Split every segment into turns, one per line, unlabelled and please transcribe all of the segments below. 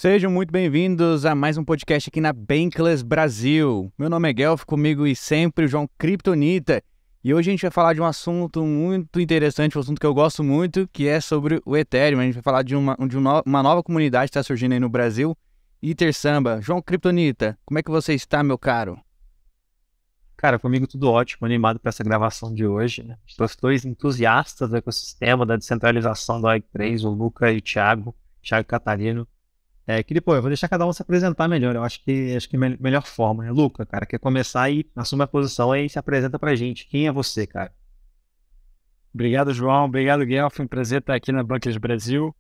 Sejam muito bem-vindos a mais um podcast aqui na Bankless Brasil. Meu nome é Guelph, comigo e sempre o João Kryptonita. E hoje a gente vai falar de um assunto muito interessante, um assunto que eu gosto muito, que é sobre o Ethereum. A gente vai falar de uma nova comunidade que está surgindo aí no Brasil, Ethersamba. João Kryptonita, como é que você está, meu caro?
Cara, comigo tudo ótimo, animado para essa gravação de hoje, né? Os dois entusiastas do ecossistema, da descentralização do Web3, o Luca e o Thiago Catarino. Eu vou deixar cada um se apresentar melhor, eu acho que é a melhor forma, né? Luca, cara, quer começar aí, assume a posição aí e se apresenta pra gente. Quem é você, cara?
Obrigado, João. Obrigado, Guelph. Um prazer estar aqui na Bankless Brasil.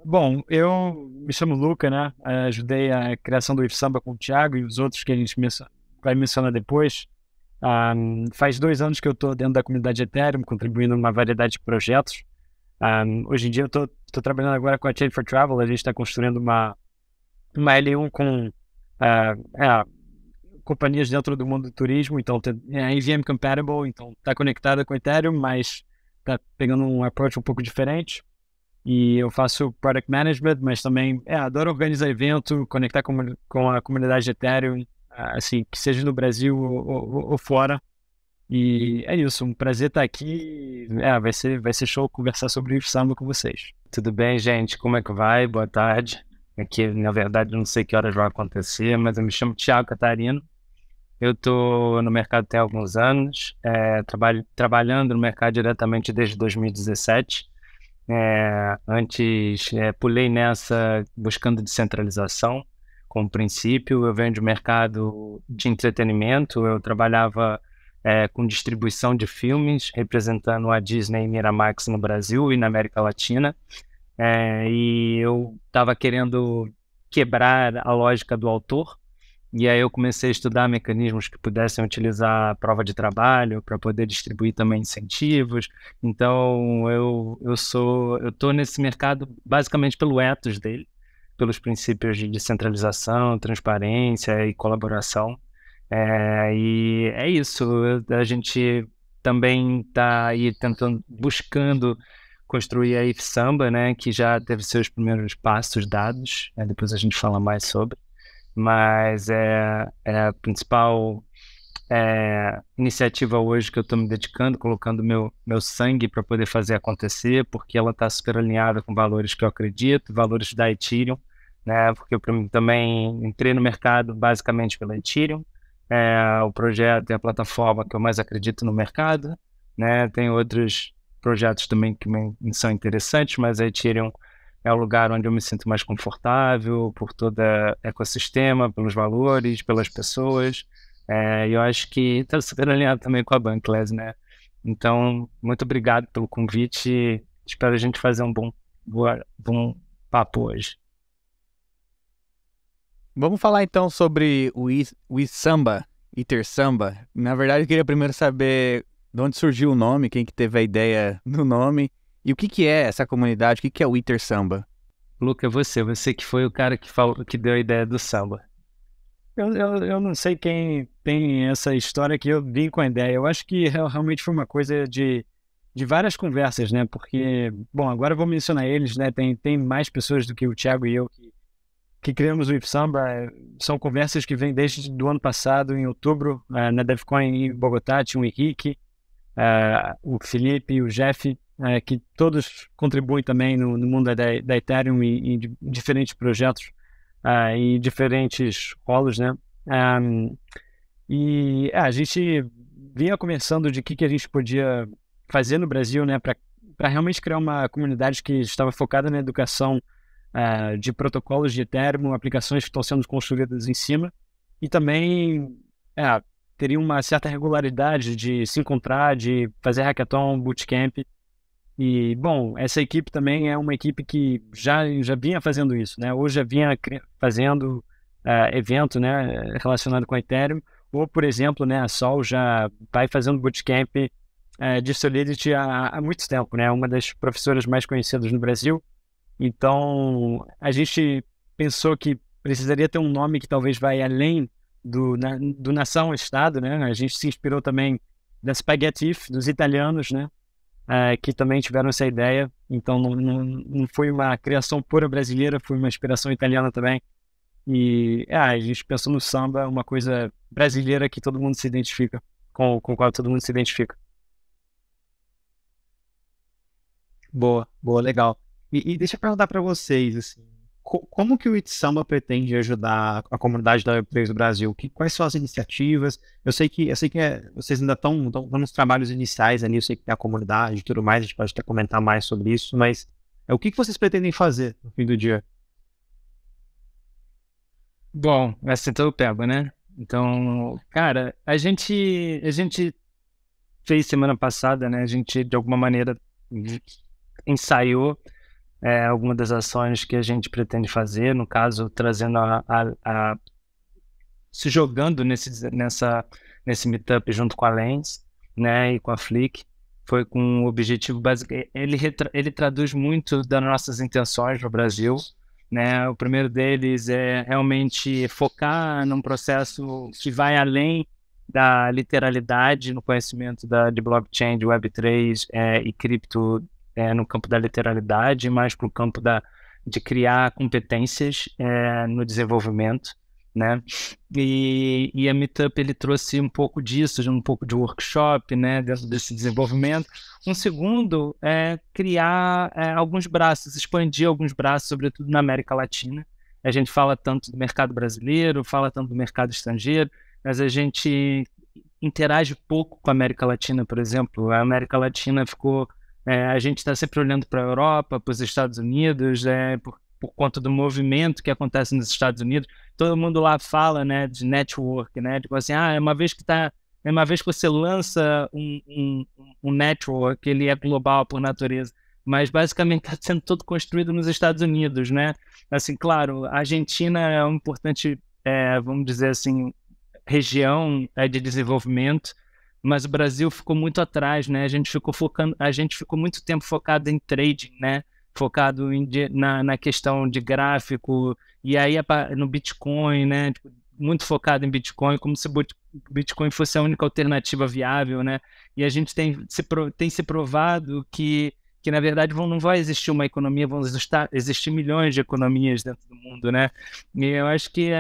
Bom, eu me chamo Luca, né? Ajudei a criação do Ethersamba com o Thiago e os outros que a gente vai mencionar depois. Faz 2 anos que eu estou dentro da comunidade Ethereum, contribuindo numa variedade de projetos. Hoje em dia eu estou trabalhando agora com a Chain for Travel. A gente está construindo uma L1 com companhias dentro do mundo do turismo, então é EVM compatible, então está conectada com Ethereum, mas está pegando um approach um pouco diferente. E eu faço product management, mas também adoro organizar evento, conectar com a comunidade de Ethereum, assim, que seja no Brasil ou fora. E é isso, um prazer estar aqui. Vai ser show conversar sobre o Ethersamba com vocês.
Tudo bem, gente? Como é que vai? Boa tarde. Aqui, na verdade, eu não sei que horas vai acontecer, mas eu me chamo Thiago Catarino. Eu estou no mercado tem alguns anos, trabalhando no mercado diretamente desde 2017. Antes, pulei nessa buscando descentralização. Como princípio, eu venho de mercado de entretenimento, eu trabalhava com distribuição de filmes, representando a Disney e Miramax no Brasil e na América Latina. E eu estava querendo quebrar a lógica do autor, e aí eu comecei a estudar mecanismos que pudessem utilizar a prova de trabalho para poder distribuir também incentivos. Então eu estou nesse mercado basicamente pelo ethos dele, pelos princípios de descentralização, transparência e colaboração. E é isso, a gente também está aí buscando construir a Ethersamba, né, que já teve seus primeiros passos dados, depois a gente fala mais sobre, mas a principal iniciativa hoje que eu estou me dedicando, colocando meu sangue para poder fazer acontecer, porque ela está super alinhada com valores que eu acredito, valores da Ethereum, né, porque eu também entrei no mercado basicamente pela Ethereum. O projeto é a plataforma que eu mais acredito no mercado, né? Tem outros projetos também que são interessantes, mas a Ethereum é o lugar onde eu me sinto mais confortável por todo o ecossistema, pelos valores, pelas pessoas, e eu acho que está super alinhado também com a Bankless, né? Então, muito obrigado pelo convite, espero a gente fazer um bom papo hoje.
Vamos falar então sobre o Ethersamba. Na verdade, eu queria primeiro saber de onde surgiu o nome, quem que teve a ideia do nome, e o que é essa comunidade, o que é o Ethersamba?
Luca, você que foi o cara que deu a ideia do samba.
Eu não sei quem tem essa história que eu vim com a ideia. Eu acho que realmente foi uma coisa de várias conversas, né? Porque, bom, agora eu vou mencionar eles, né? Tem mais pessoas do que o Thiago e eu que criamos o Ethersamba. São conversas que vêm desde o ano passado, em outubro, na DevCon em Bogotá. Tinha o Henrique, o Felipe e o Jeff, que todos contribuem também no mundo da Ethereum e de diferentes projetos e diferentes rolos, né? A gente vinha conversando de que a gente podia fazer no Brasil, né, para realmente criar uma comunidade que estava focada na educação de protocolos de Ethereum, aplicações que estão sendo construídas em cima, e também teria uma certa regularidade de se encontrar, de fazer hackathon, bootcamp. E, bom, essa equipe também é uma equipe que já vinha fazendo isso, né? Hoje já vinha fazendo evento, né, relacionado com Ethereum, ou, por exemplo, né, a Sol já vai fazendo bootcamp de Solidity há muito tempo, né? Uma das professoras mais conhecidas no Brasil. Então, a gente pensou que precisaria ter um nome que talvez vai além do nação-estado, né? A gente se inspirou também da Spaghetti, dos italianos, né? que também tiveram essa ideia. Então não foi uma criação pura brasileira, foi uma inspiração italiana também. E a gente pensou no samba, uma coisa brasileira que todo mundo se identifica, com qual todo mundo se identifica.
Boa, boa, legal. E deixa eu perguntar para vocês, assim, como que o It's Samba pretende ajudar a comunidade da Web3 do Brasil? Quais são as iniciativas? Eu sei que vocês ainda estão nos trabalhos iniciais ali, eu sei que tem a comunidade e tudo mais, a gente pode até comentar mais sobre isso, mas o que vocês pretendem fazer no fim do dia?
Bom, assim então eu pego, né? Então, cara, a gente fez semana passada, né? A gente, de alguma maneira, ensaiou algumas das ações que a gente pretende fazer, no caso, trazendo se jogando nesse meetup junto com a Lens, né, e com a Flick, foi com o objetivo básico. Ele traduz muito das nossas intenções no Brasil, né? O primeiro deles é realmente focar num processo que vai além da literalidade no conhecimento de blockchain, de Web3 e cripto, no campo da literalidade, mas para o campo de criar competências no desenvolvimento, né? E a Meetup ele trouxe um pouco disso, um pouco de workshop, né, dentro desse desenvolvimento. Um segundo é criar alguns braços, expandir alguns braços, sobretudo na América Latina. A gente fala tanto do mercado brasileiro, fala tanto do mercado estrangeiro, mas a gente interage pouco com a América Latina, por exemplo. A América Latina ficou... a gente está sempre olhando para a Europa, para os Estados Unidos, por conta do movimento que acontece nos Estados Unidos. Todo mundo lá fala, né, de network, né, tipo assim, uma vez que você lança um network, ele é global por natureza, mas basicamente está sendo todo construído nos Estados Unidos, né? Assim, claro, a Argentina é uma importante, vamos dizer assim, região de desenvolvimento, mas o Brasil ficou muito atrás, né? A gente ficou muito tempo focado em trading, né? Focado na questão de gráfico, e aí no Bitcoin, né? Tipo, muito focado em Bitcoin, como se o Bitcoin fosse a única alternativa viável, né? E a gente tem se provado que na verdade não vai existir uma economia, vão existir milhões de economias dentro do mundo, né? E eu acho que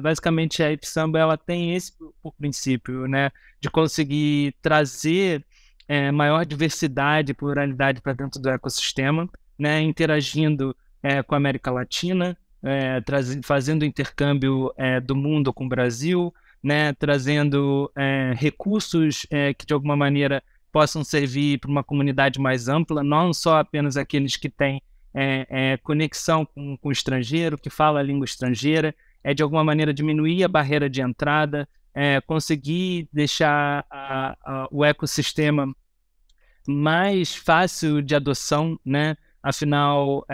basicamente a Ipsamba ela tem esse por princípio, né? De conseguir trazer maior diversidade e pluralidade para dentro do ecossistema, né? Interagindo com a América Latina, fazendo intercâmbio do mundo com o Brasil, né? Trazendo recursos que de alguma maneira possam servir para uma comunidade mais ampla, não só apenas aqueles que têm conexão com o estrangeiro, que fala a língua estrangeira, de alguma maneira diminuir a barreira de entrada, conseguir deixar o ecossistema mais fácil de adoção, né? Afinal,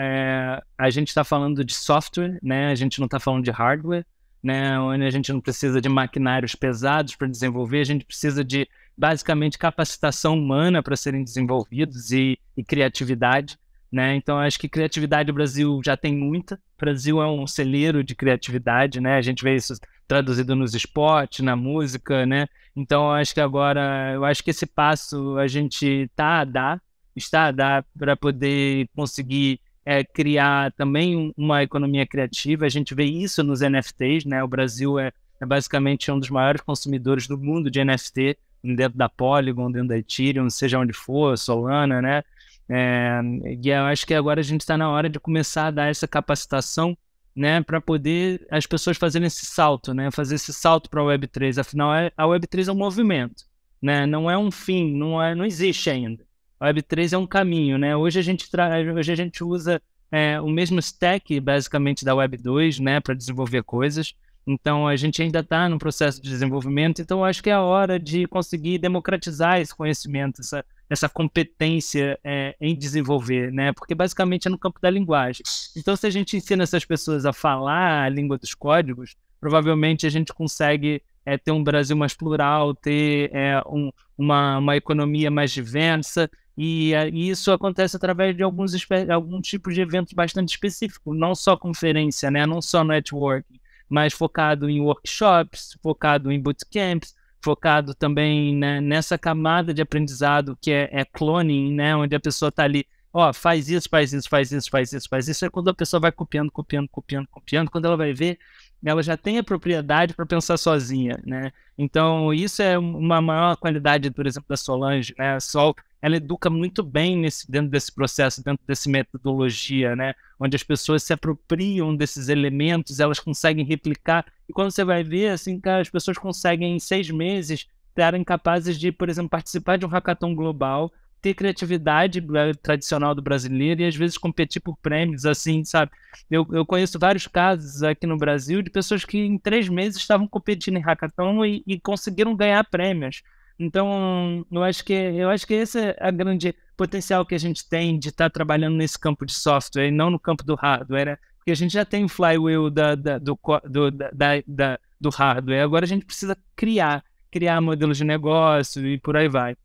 a gente está falando de software, né? A gente não está falando de hardware, né? Onde a gente não precisa de maquinários pesados para desenvolver, a gente precisa de basicamente capacitação humana para serem desenvolvidos e criatividade, né? Então acho que criatividade o Brasil já tem muita. O Brasil é um celeiro de criatividade, né? A gente vê isso traduzido nos esportes, na música, né? Então eu acho que esse passo a gente está a dar para poder conseguir criar também uma economia criativa. A gente vê isso nos NFTs, né? O Brasil é basicamente um dos maiores consumidores do mundo de NFT, dentro da Polygon, dentro da Ethereum, seja onde for, Solana, né? E eu acho que agora a gente está na hora de começar a dar essa capacitação, né? Para poder as pessoas fazerem esse salto, né? Fazer esse salto para a Web3. Afinal, a Web3 é um movimento, né? Não é um fim, não existe ainda. A Web3 é um caminho, né? Hoje a gente usa o mesmo stack, basicamente, da Web2, né? Para desenvolver coisas. Então, a gente ainda está no processo de desenvolvimento, então acho que é a hora de conseguir democratizar esse conhecimento, essa competência em desenvolver, né? Porque basicamente é no campo da linguagem. Então, se a gente ensina essas pessoas a falar a língua dos códigos, provavelmente a gente consegue ter um Brasil mais plural, ter uma economia mais diversa, e isso acontece através de algum tipo de eventos bastante específicos, não só conferência, né? Não só networking, mas focado em workshops, focado em bootcamps, focado também, né, nessa camada de aprendizado que é cloning, né, onde a pessoa está ali, ó, faz isso, faz isso, faz isso, faz isso, faz isso, é quando a pessoa vai copiando, quando ela vai ver, ela já tem a propriedade para pensar sozinha, né? Então, isso é uma maior qualidade, por exemplo, da Solange, né? A Sol, ela educa muito bem dentro desse processo, dentro dessa metodologia, né? Onde as pessoas se apropriam desses elementos, elas conseguem replicar, e quando você vai ver, assim, cara, as pessoas conseguem, em 6 meses, estarem capazes de, por exemplo, participar de um hackathon global, ter criatividade tradicional do brasileiro e às vezes competir por prêmios, assim, sabe? Eu conheço vários casos aqui no Brasil de pessoas que em 3 meses estavam competindo em hackathon e conseguiram ganhar prêmios. Então, eu acho que esse é a grande potencial que a gente tem de estar trabalhando nesse campo de software e não no campo do hardware, né? Porque a gente já tem o flywheel do hardware, agora a gente precisa criar modelos de negócio e por aí vai.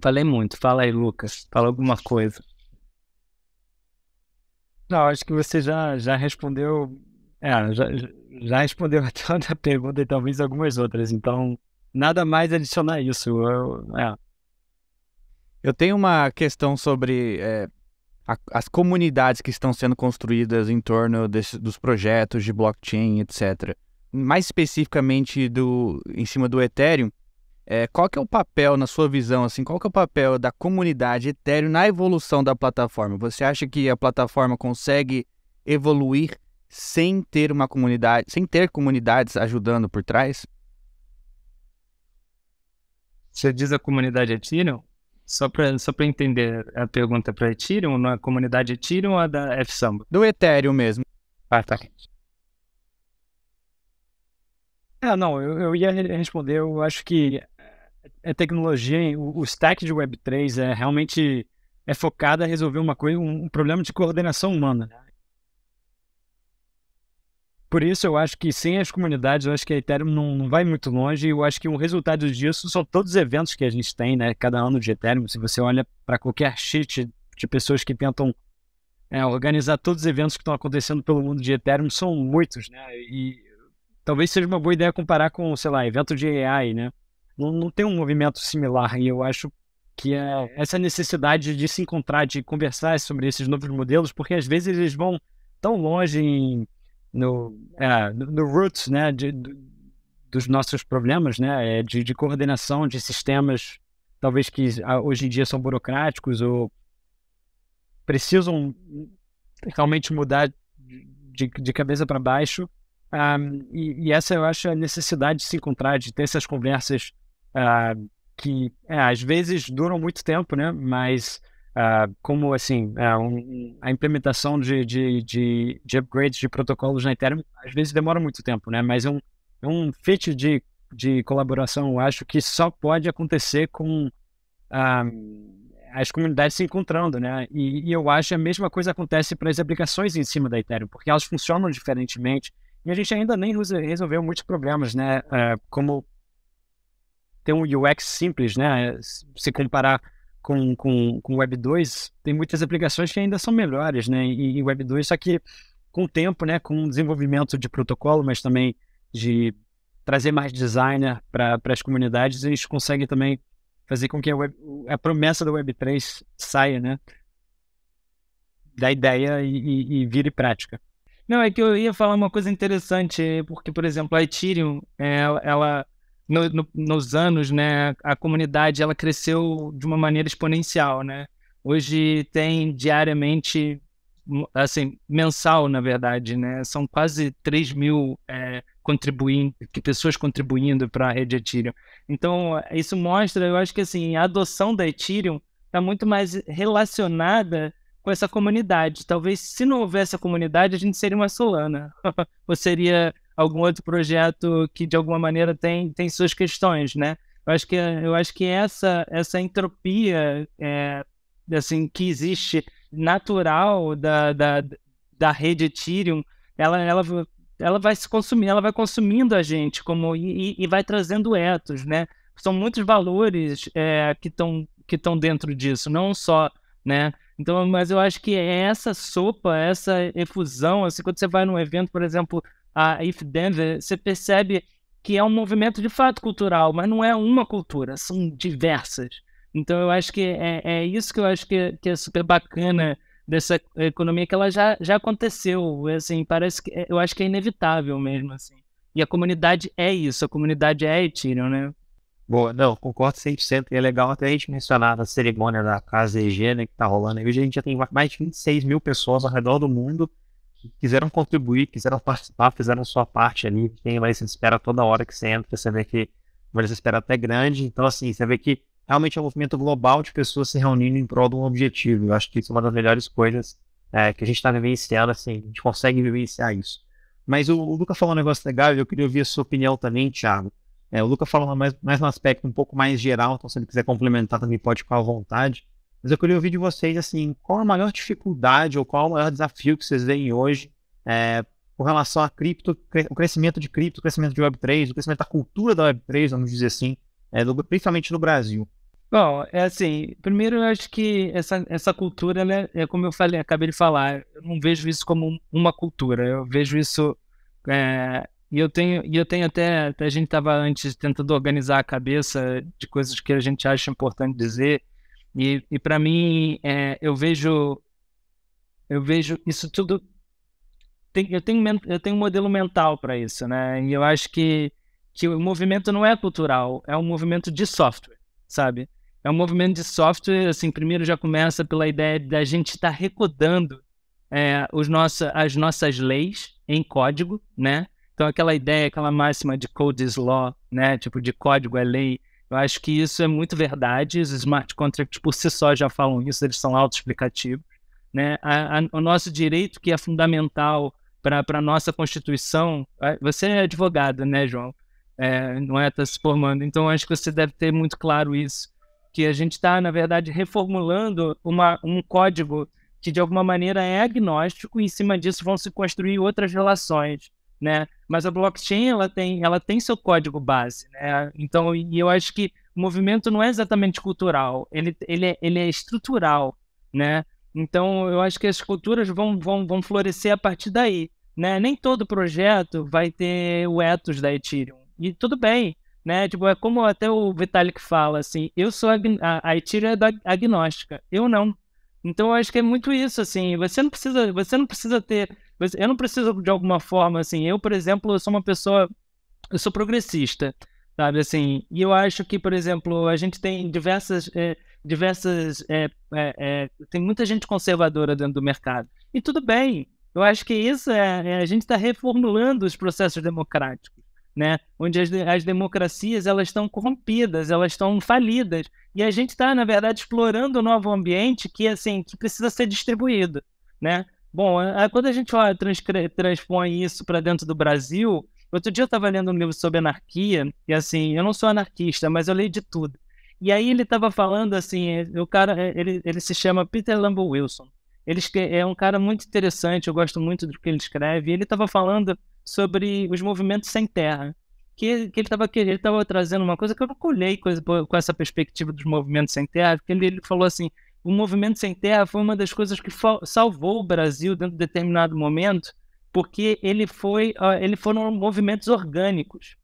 Falei muito. Fala aí, Lucas. Fala alguma coisa.
Não, acho que você já respondeu. Já respondeu a toda a pergunta e talvez algumas outras. Então, nada mais adicionar a isso.
Eu tenho uma questão sobre as comunidades que estão sendo construídas em torno dos projetos de blockchain, etc. Mais especificamente em cima do Ethereum. Qual que é o papel, na sua visão, assim, qual que é o papel da comunidade Ethereum na evolução da plataforma? Você acha que a plataforma consegue evoluir sem ter uma comunidade, sem ter comunidades ajudando por trás?
Você diz a comunidade Ethereum? Só para entender a pergunta para Ethereum, na comunidade Ethereum ou a da F-Samba?
Do Ethereum mesmo.
Ah, tá.
Não, eu ia responder, eu acho que a tecnologia, o stack de Web3 realmente focado a resolver um problema de coordenação humana, né? Por isso eu acho que sem as comunidades, eu acho que a Ethereum não vai muito longe, e eu acho que o resultado disso são todos os eventos que a gente tem, né, cada ano de Ethereum. Se você olha para qualquer sheet de pessoas que tentam organizar todos os eventos que estão acontecendo pelo mundo de Ethereum, são muitos, né, e talvez seja uma boa ideia comparar com, sei lá, evento de AI, né? Não tem um movimento similar, e eu acho que essa necessidade de se encontrar, de conversar sobre esses novos modelos, porque às vezes eles vão tão longe no roots, né, dos nossos problemas, né, de coordenação de sistemas, talvez que hoje em dia são burocráticos ou precisam realmente mudar de cabeça para baixo. E essa eu acho a necessidade de se encontrar, de ter essas conversas que às vezes duram muito tempo, né? Mas como assim, a implementação de upgrades de protocolos na Ethereum às vezes demora muito tempo, né? Mas é um fit de colaboração, eu acho que só pode acontecer com as comunidades se encontrando, né? E eu acho que a mesma coisa acontece para as aplicações em cima da Ethereum, porque elas funcionam diferentemente. E a gente ainda nem resolveu muitos problemas, né? Como ter um UX simples, né? Se comparar com o Web 2, tem muitas aplicações que ainda são melhores, né? E Web 2, só que com o tempo, né? Com o desenvolvimento de protocolo, mas também de trazer mais designer para as comunidades, a gente consegue também fazer com que a promessa da Web 3 saia, né? Da ideia e vire prática.
Não, é que eu ia falar uma coisa interessante, porque, por exemplo, a Ethereum, ela nos anos, né, a comunidade ela cresceu de uma maneira exponencial, né? Hoje tem diariamente, assim, mensal, na verdade, né? São quase 3 mil pessoas contribuindo para a rede Ethereum. Então, isso mostra, eu acho que assim, a adoção da Ethereum está muito mais relacionada com essa comunidade. Talvez se não houvesse a comunidade, a gente seria uma Solana. Ou seria algum outro projeto que de alguma maneira tem suas questões, né? Eu acho que essa entropia assim, que existe natural da rede Ethereum, ela vai se consumir, ela vai consumindo a gente e vai trazendo ethos, né? São muitos valores que estão dentro disso, não só, né? Então, mas eu acho que é essa sopa, essa efusão, assim, quando você vai num evento, por exemplo, a If Denver, você percebe que é um movimento de fato cultural, mas não é uma cultura, são diversas. Então eu acho que é isso que eu acho que é super bacana dessa economia, que ela já aconteceu, assim, parece que eu acho que é inevitável mesmo, assim. E a comunidade é isso, a comunidade é Ethereum, né?
Boa, não, concordo 100%. E é legal até a gente mencionar a cerimônia da Casa EG, né, que tá rolando aí. Hoje a gente já tem mais de 26 mil pessoas ao redor do mundo que quiseram contribuir, quiseram participar, fizeram sua parte ali. Tem lá essa espera toda hora que você entra, você vê que uma espera até grande. Então, assim, você vê que realmente é um movimento global de pessoas se reunindo em prol de um objetivo. Eu acho que isso é uma das melhores coisas que a gente está vivenciando, assim, a gente consegue vivenciar isso. Mas o Luca falou um negócio legal e eu queria ouvir a sua opinião também, Thiago. O Luca falou mais no aspecto um pouco mais geral, então se ele quiser complementar também pode ficar à vontade. Mas eu queria ouvir de vocês, assim, qual a maior dificuldade ou qual o maior desafio que vocês veem hoje com relação a cripto, o crescimento de cripto, o crescimento de Web3, o crescimento da cultura da Web3, vamos dizer assim, principalmente no Brasil.
Bom, é assim, primeiro eu acho que essa cultura, né, é como eu falei, acabei de falar, eu não vejo isso como uma cultura, eu vejo isso, e eu tenho até a gente estava antes tentando organizar a cabeça de coisas que a gente acha importante dizer, e para mim, eu vejo isso tudo, eu tenho um modelo mental para isso, né, e eu acho que o movimento não é cultural, é um movimento de software, sabe? É um movimento de software, assim, primeiro já começa pela ideia da gente estar recodando as nossas leis em código, né? Então aquela ideia, aquela máxima de code is law, né? Tipo, de código é lei. Eu acho que isso é muito verdade. Os smart contracts por si só já falam isso, eles são autoexplicativos, né? O nosso direito, que é fundamental para a nossa Constituição. Você é advogado, né, João? Não é? Está se formando. Então acho que você deve ter muito claro isso, que a gente está, na verdade, reformulando um código que, de alguma maneira, é agnóstico e, em cima disso, vão se construir outras relações, né? Mas a blockchain, ela tem seu código base, né? Então, e eu acho que o movimento não é exatamente cultural, ele é estrutural, né? Então, eu acho que as culturas vão florescer a partir daí, né? Nem todo projeto vai ter o ethos da Ethereum, e tudo bem, né? Tipo, é como até o Vitalik fala, assim, a Ethereum é agnóstica, eu não. Então eu acho que é muito isso, assim, você não precisa ter, eu não preciso de alguma forma, assim, eu, por exemplo, eu sou progressista, sabe, assim, e eu acho que, por exemplo, a gente tem tem muita gente conservadora dentro do mercado, e tudo bem, eu acho que isso a gente está reformulando os processos democráticos, né? Onde as democracias elas estão corrompidas, elas estão falidas, e a gente está, na verdade, explorando um novo ambiente que, assim, que precisa ser distribuído, né? Bom, quando a gente transpõe isso para dentro do Brasil, outro dia eu estava lendo um livro sobre anarquia, e assim, eu não sou anarquista, mas eu leio de tudo. E aí ele estava falando assim, o cara, ele se chama Peter Lambo Wilson. Ele é um cara muito interessante, eu gosto muito do que ele escreve, e ele estava falando sobre os movimentos sem terra, que ele estava trazendo uma coisa que eu não colhei com essa perspectiva dos movimentos sem terra, porque ele falou assim, o movimento sem terra foi uma das coisas que salvou o Brasil dentro de determinado momento, porque foram movimentos orgânicos.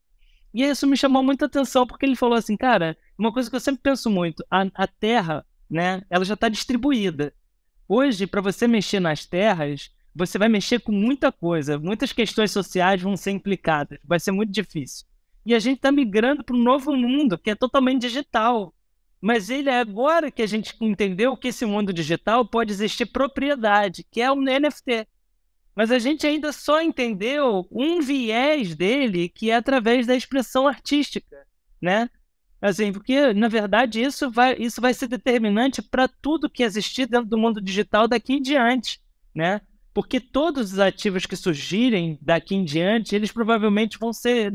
E isso me chamou muita atenção, porque ele falou assim, cara, uma coisa que eu sempre penso muito, a terra, né, ela já está distribuída. Hoje, para você mexer nas terras, você vai mexer com muita coisa, muitas questões sociais vão ser implicadas, vai ser muito difícil. E a gente está migrando para um novo mundo, que é totalmente digital. Mas ele é agora que a gente entendeu que esse mundo digital pode existir propriedade, que é o NFT. Mas a gente ainda só entendeu um viés dele, que é através da expressão artística, né? Assim, porque, na verdade, isso vai ser determinante para tudo que existir dentro do mundo digital daqui em diante, né? Porque todos os ativos que surgirem daqui em diante, eles provavelmente vão ser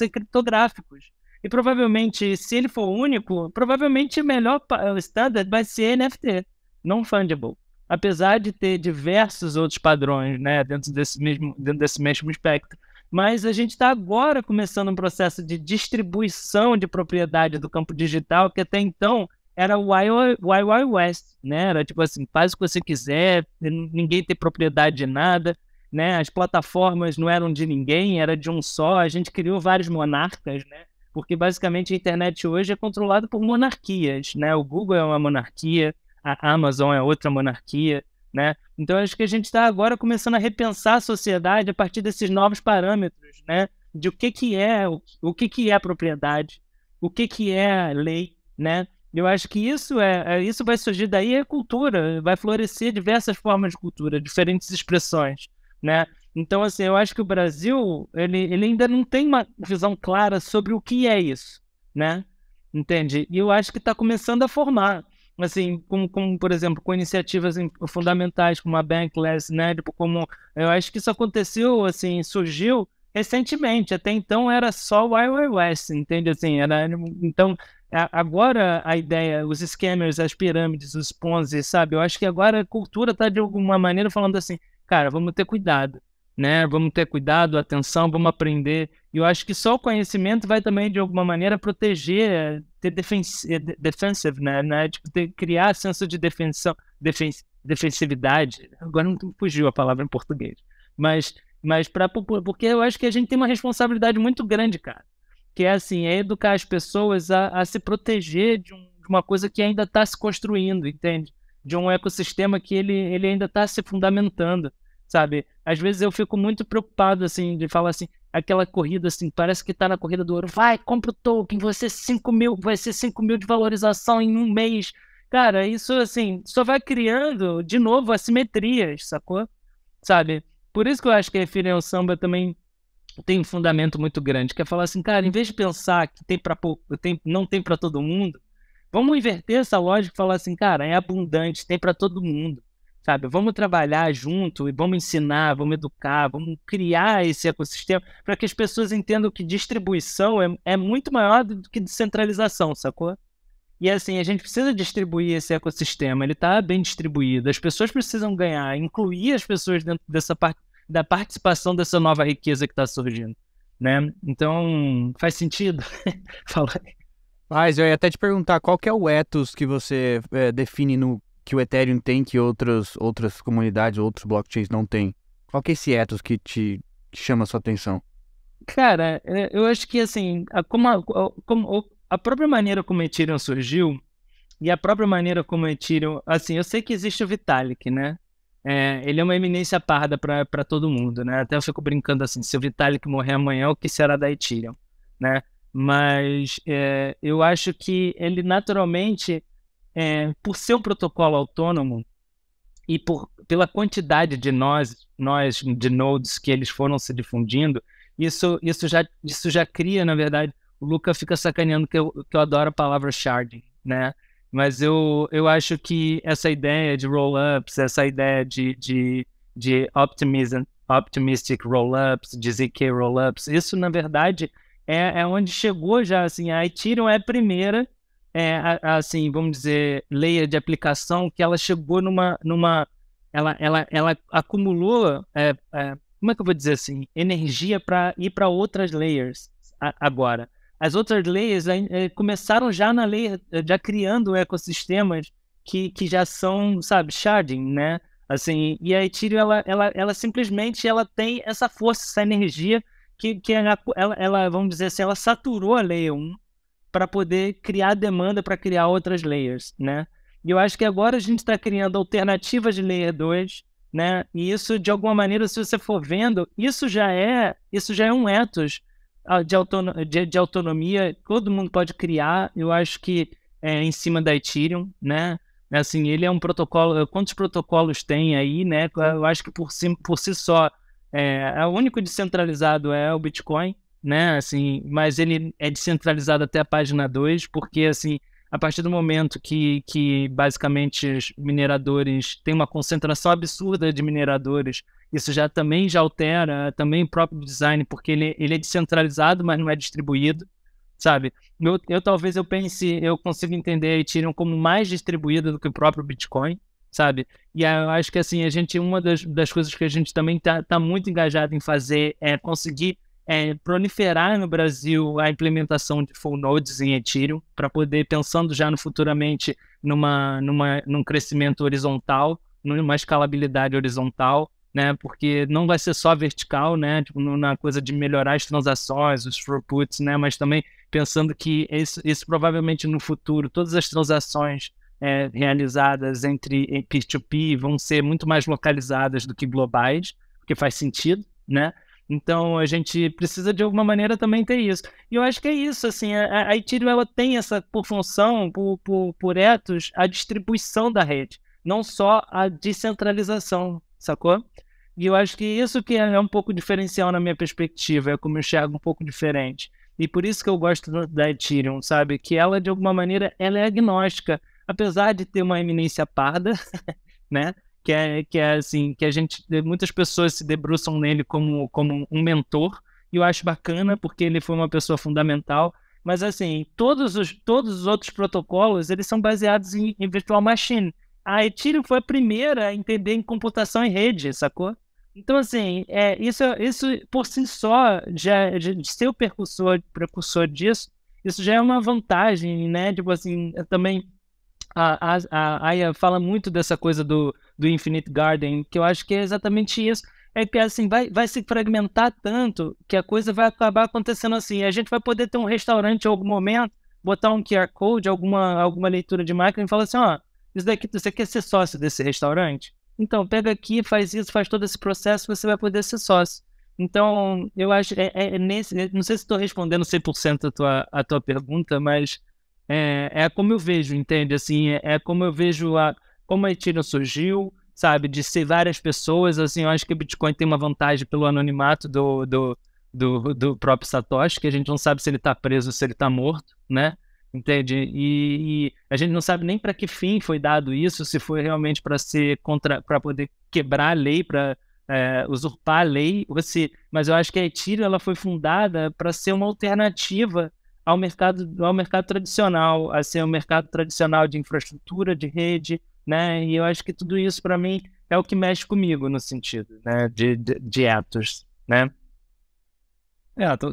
criptográficos. E provavelmente, se ele for único, provavelmente o melhor standard vai ser NFT, não fungible. Apesar de ter diversos outros padrões, né, dentro desse mesmo espectro. Mas a gente está agora começando um processo de distribuição de propriedade do campo digital, que até então era o Wild West, né? Era tipo assim, faz o que você quiser, ninguém tem propriedade de nada. né? As plataformas não eram de ninguém, era de um só. A gente criou vários monarcas, né? Porque basicamente a internet hoje é controlada por monarquias, né? O Google é uma monarquia, a Amazon é outra monarquia, né? Então acho que a gente está agora começando a repensar a sociedade a partir desses novos parâmetros, né? De o que é o que é propriedade, o que é lei, né? Eu acho que isso vai surgir daí é cultura, vai florescer diversas formas de cultura, diferentes expressões, né? Então, assim, eu acho que o Brasil, ele ainda não tem uma visão clara sobre o que é isso, né? Entende? E eu acho que está começando a formar, assim, como, por exemplo, com iniciativas fundamentais, como a Bankless, né? Tipo, como, eu acho que isso aconteceu, assim, surgiu recentemente, até então era só o Wild Wild West, entende? Assim, então, agora a ideia, os scammers, as pirâmides, os Ponzi, sabe? Eu acho que agora a cultura está de alguma maneira falando assim, cara, vamos ter cuidado, né? Vamos ter cuidado, atenção, vamos aprender. E eu acho que só o conhecimento vai também, de alguma maneira, proteger, ter defensive, né? Tipo, criar senso de defensividade. Agora não fugiu a palavra em português. Mas porque eu acho que a gente tem uma responsabilidade muito grande, cara. Que é assim, é educar as pessoas a se proteger de uma coisa que ainda está se construindo, entende? De um ecossistema que ele ainda está se fundamentando, sabe? Às vezes eu fico muito preocupado, assim, de falar assim, aquela corrida, assim, parece que está na corrida do ouro. Vai, compra o token, vai ser 5 mil de valorização em um mês. Cara, isso, assim, só vai criando, de novo, assimetrias, sacou? Sabe? Por isso que eu acho que a Ethereum Samba também tem um fundamento muito grande, que é falar assim, cara, em vez de pensar que não tem para todo mundo, vamos inverter essa lógica e falar assim, cara, é abundante, tem para todo mundo, sabe? Vamos trabalhar junto e vamos ensinar, vamos educar, vamos criar esse ecossistema para que as pessoas entendam que distribuição é muito maior do que descentralização, sacou? E assim, a gente precisa distribuir esse ecossistema, ele está bem distribuído, as pessoas precisam ganhar, incluir as pessoas dentro dessa parte, da participação dessa nova riqueza que está surgindo, né? Então, faz sentido? Fala aí.
Mas eu ia até te perguntar, qual que é o ethos que você define que o Ethereum tem que outras comunidades, outros blockchains não têm? Qual que é esse ethos que te chama a sua atenção?
Cara, eu acho que assim, a própria maneira como o Ethereum surgiu e a própria maneira como o Ethereum, assim, eu sei que existe o Vitalik, né? Ele é uma eminência parda para todo mundo, né? Até eu fico brincando assim, se o Vitalik morrer amanhã, o que será da Ethereum, né? Mas eu acho que ele naturalmente, por ser um protocolo autônomo e pela quantidade de de nodes que eles foram se difundindo, isso já cria, na verdade, o Luca fica sacaneando que eu adoro a palavra sharding, né? Mas eu acho que essa ideia de roll-ups, essa ideia de optimistic roll-ups, de ZK roll-ups, isso, na verdade, é onde chegou já, assim, a Ethereum é a primeira, assim, vamos dizer, layer de aplicação que ela chegou ela acumulou, como é que eu vou dizer assim, energia para ir para outras layers agora. As outras layers começaram já na layer, já criando ecossistemas que já são, sabe, sharding, né? Assim, e a Ethereum, ela simplesmente ela tem essa força, essa energia que ela, vamos dizer assim, ela saturou a Layer 1 para poder criar demanda para criar outras layers, né? E eu acho que agora a gente está criando alternativas de Layer 2, né? E isso, de alguma maneira, se você for vendo, isso já é um ethos de autonomia, todo mundo pode criar, eu acho que em cima da Ethereum, né? Assim, ele é um protocolo, quantos protocolos tem aí, né? Eu acho que por si só, o único descentralizado é o Bitcoin, né? Assim, mas ele é descentralizado até a página 2, porque assim, a partir do momento que basicamente os mineradores têm uma concentração absurda de mineradores, isso também já altera também o próprio design, porque ele é descentralizado, mas não é distribuído, sabe? Talvez eu consigo entender a Ethereum como mais distribuída do que o próprio Bitcoin, sabe? E eu acho que assim, uma das coisas que a gente também tá muito engajado em fazer é conseguir proliferar no Brasil a implementação de full nodes em Ethereum, para poder, pensando já no futuramente num crescimento horizontal, numa escalabilidade horizontal, né? Porque não vai ser só vertical, né? Tipo, na coisa de melhorar as transações, os throughputs, né? Mas também pensando que isso provavelmente no futuro, todas as transações realizadas em peer-to-peer vão ser muito mais localizadas do que globais, porque faz sentido, né? Então a gente precisa de alguma maneira também ter isso. E eu acho que é isso, assim, a Ethereum ela tem essa por função, por ethos, a distribuição da rede, não só a descentralização, sacou? E eu acho que isso que é um pouco diferencial na minha perspectiva, é como eu enxergo um pouco diferente. E por isso que eu gosto da Ethereum, sabe? Que ela, de alguma maneira, ela é agnóstica, apesar de ter uma eminência parda, né? Que é assim, que muitas pessoas se debruçam nele como um mentor, e eu acho bacana porque ele foi uma pessoa fundamental, mas assim, todos os outros protocolos, eles são baseados em virtual machine. A Ethereum foi a primeira a entender em computação em rede, sacou? Então, assim, isso por si só, de ser o precursor disso, isso já é uma vantagem, né? Tipo assim, também a Aya fala muito dessa coisa do Infinite Garden, que eu acho que é exatamente isso. É que assim, vai se fragmentar tanto que a coisa vai acabar acontecendo assim. A gente vai poder ter um restaurante em algum momento, botar um QR Code, alguma leitura de máquina e falar assim, ó, isso daqui, você quer ser sócio desse restaurante? Então, pega aqui, faz isso, faz todo esse processo, você vai poder ser sócio. Então, eu acho, não sei se estou respondendo 100% a tua pergunta, mas é como eu vejo, entende? Assim, é como eu vejo como a Ethereum surgiu, sabe? De ser várias pessoas, assim, eu acho que o Bitcoin tem uma vantagem pelo anonimato do próprio Satoshi, que a gente não sabe se ele está preso ou se ele está morto, né? Entende? E a gente não sabe nem para que fim foi dado isso, se foi realmente para poder quebrar a lei, para usurpar a lei, mas eu acho que a Ethereum ela foi fundada para ser uma alternativa ao mercado tradicional, a ser um mercado tradicional de infraestrutura, de rede, né? E eu acho que tudo isso, para mim, é o que mexe comigo no sentido, né? De ethos, né?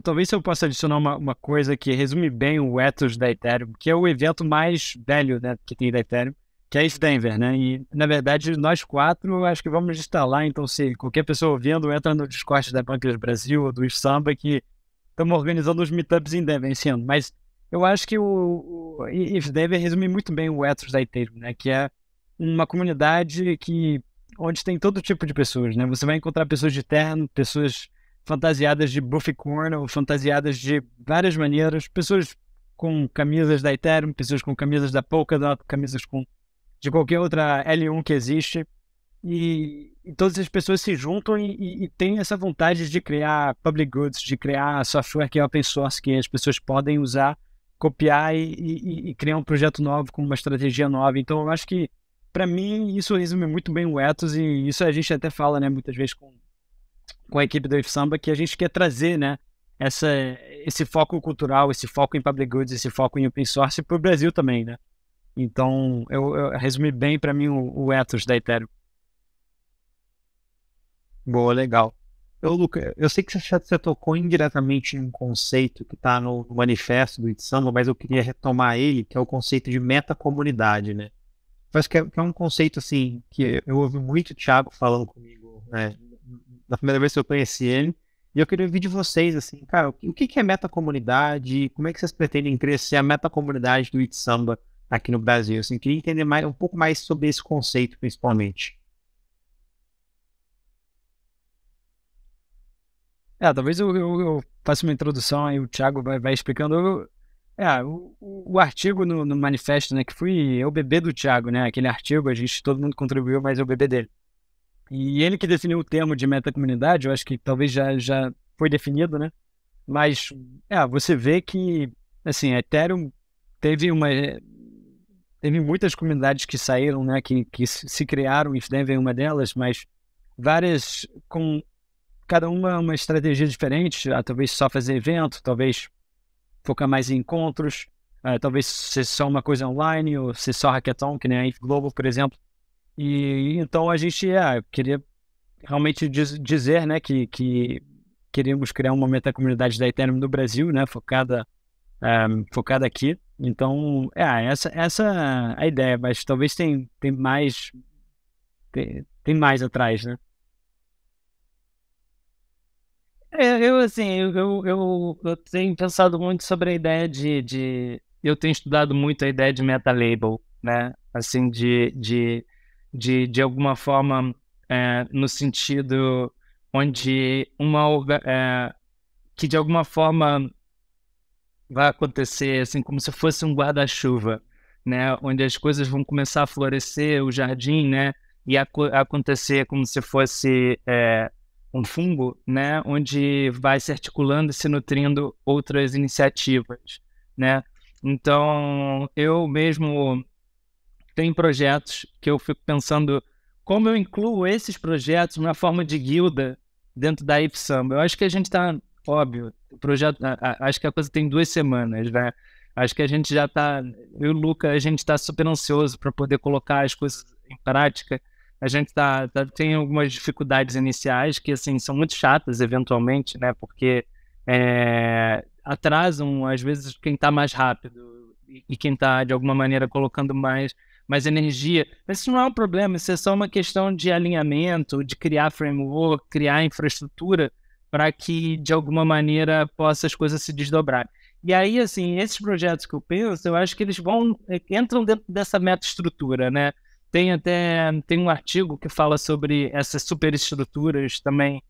Talvez eu possa adicionar uma coisa que resume bem o ethos da Ethereum, que é o evento mais velho, né, que tem da Ethereum, que é esse Denver, né? E, na verdade, nós quatro, acho que vamos estar lá. Então, se qualquer pessoa ouvindo, entra no Discord da Bankless Brasil ou do Samba, que estamos organizando os meetups em Denver esse ano. Mas eu acho que o Denver resume muito bem o ethos da Ethereum, né? Que é uma comunidade onde tem todo tipo de pessoas, né? Você vai encontrar pessoas de terno, pessoas fantasiadas de Buffycorn ou fantasiadas de várias maneiras, pessoas com camisas da Ethereum, pessoas com camisas da Polkadot, camisas de qualquer outra L1 que existe, e todas as pessoas se juntam e têm essa vontade de criar public goods, de criar software que é open source, que as pessoas podem usar, copiar e criar um projeto novo com uma estratégia nova. Então eu acho que, para mim, isso resume muito bem o ethos, e isso a gente até fala, né, muitas vezes com a equipe do Samba, que a gente quer trazer, né, esse foco cultural, esse foco em public goods, esse foco em open source para o Brasil também, né? Então, eu resumi bem para mim o ethos da Ethereum.
Boa, legal. Luca, eu sei que você tocou indiretamente em um conceito que está no manifesto do Itsamba, mas eu queria retomar ele, que é o conceito de metacomunidade, né? Acho que é um conceito, assim, que eu ouvi muito o Thiago falando comigo, né, na primeira vez que eu conheci ele, e eu queria ouvir de vocês, assim, cara, o que é metacomunidade? Como é que vocês pretendem crescer a metacomunidade do Itsamba aqui no Brasil? Assim, queria entender um pouco mais sobre esse conceito, principalmente.
Talvez eu faça uma introdução, aí o Thiago vai explicando. O artigo no manifesto, né, que é o bebê do Thiago, né? Aquele artigo, todo mundo contribuiu, mas é o bebê dele. E ele que definiu o termo de metacomunidade, eu acho que talvez já foi definido, né? Mas, você vê que, assim, a Ethereum teve muitas comunidades que saíram, né? Que se criaram, e Denver é uma delas, mas várias com cada uma estratégia diferente, talvez só fazer evento, talvez focar mais em encontros, talvez ser só uma coisa online, ou ser só hackathon, que nem a Inf Global, por exemplo. E então a gente queria realmente dizer, né, que queríamos criar uma metacomunidade da Ethereum no Brasil, né, focada aqui. Então, essa a ideia, mas talvez tem mais atrás, né?
Eu tenho pensado muito sobre a ideia eu tenho estudado muito a ideia de meta-label, né? Assim, de alguma forma, no sentido onde que de alguma forma vai acontecer, assim, como se fosse um guarda-chuva, né? Onde as coisas vão começar a florescer, o jardim, né? E acontecer como se fosse um fungo, né? Onde vai se articulando e se nutrindo outras iniciativas, né? Então, eu mesmo tenho projetos que eu fico pensando como eu incluo esses projetos na forma de guilda dentro da IPSAMBA. Eu acho que a gente está, óbvio, o projeto, acho que a coisa tem 2 semanas, né? Acho que a gente já está, eu e o Luca, a gente está super ansioso para poder colocar as coisas em prática. A gente tem algumas dificuldades iniciais que, assim, são muito chatas, eventualmente, né? Porque atrasam, às vezes, quem está mais rápido e quem está, de alguma maneira, colocando mais energia. Mas isso não é um problema, isso é só uma questão de alinhamento, de criar framework, criar infraestrutura para que, de alguma maneira, possa as coisas se desdobrar. E aí, assim, esses projetos que eu penso, eu acho que eles entram dentro dessa meta-estrutura, né? Tem um artigo que fala sobre essas superestruturas também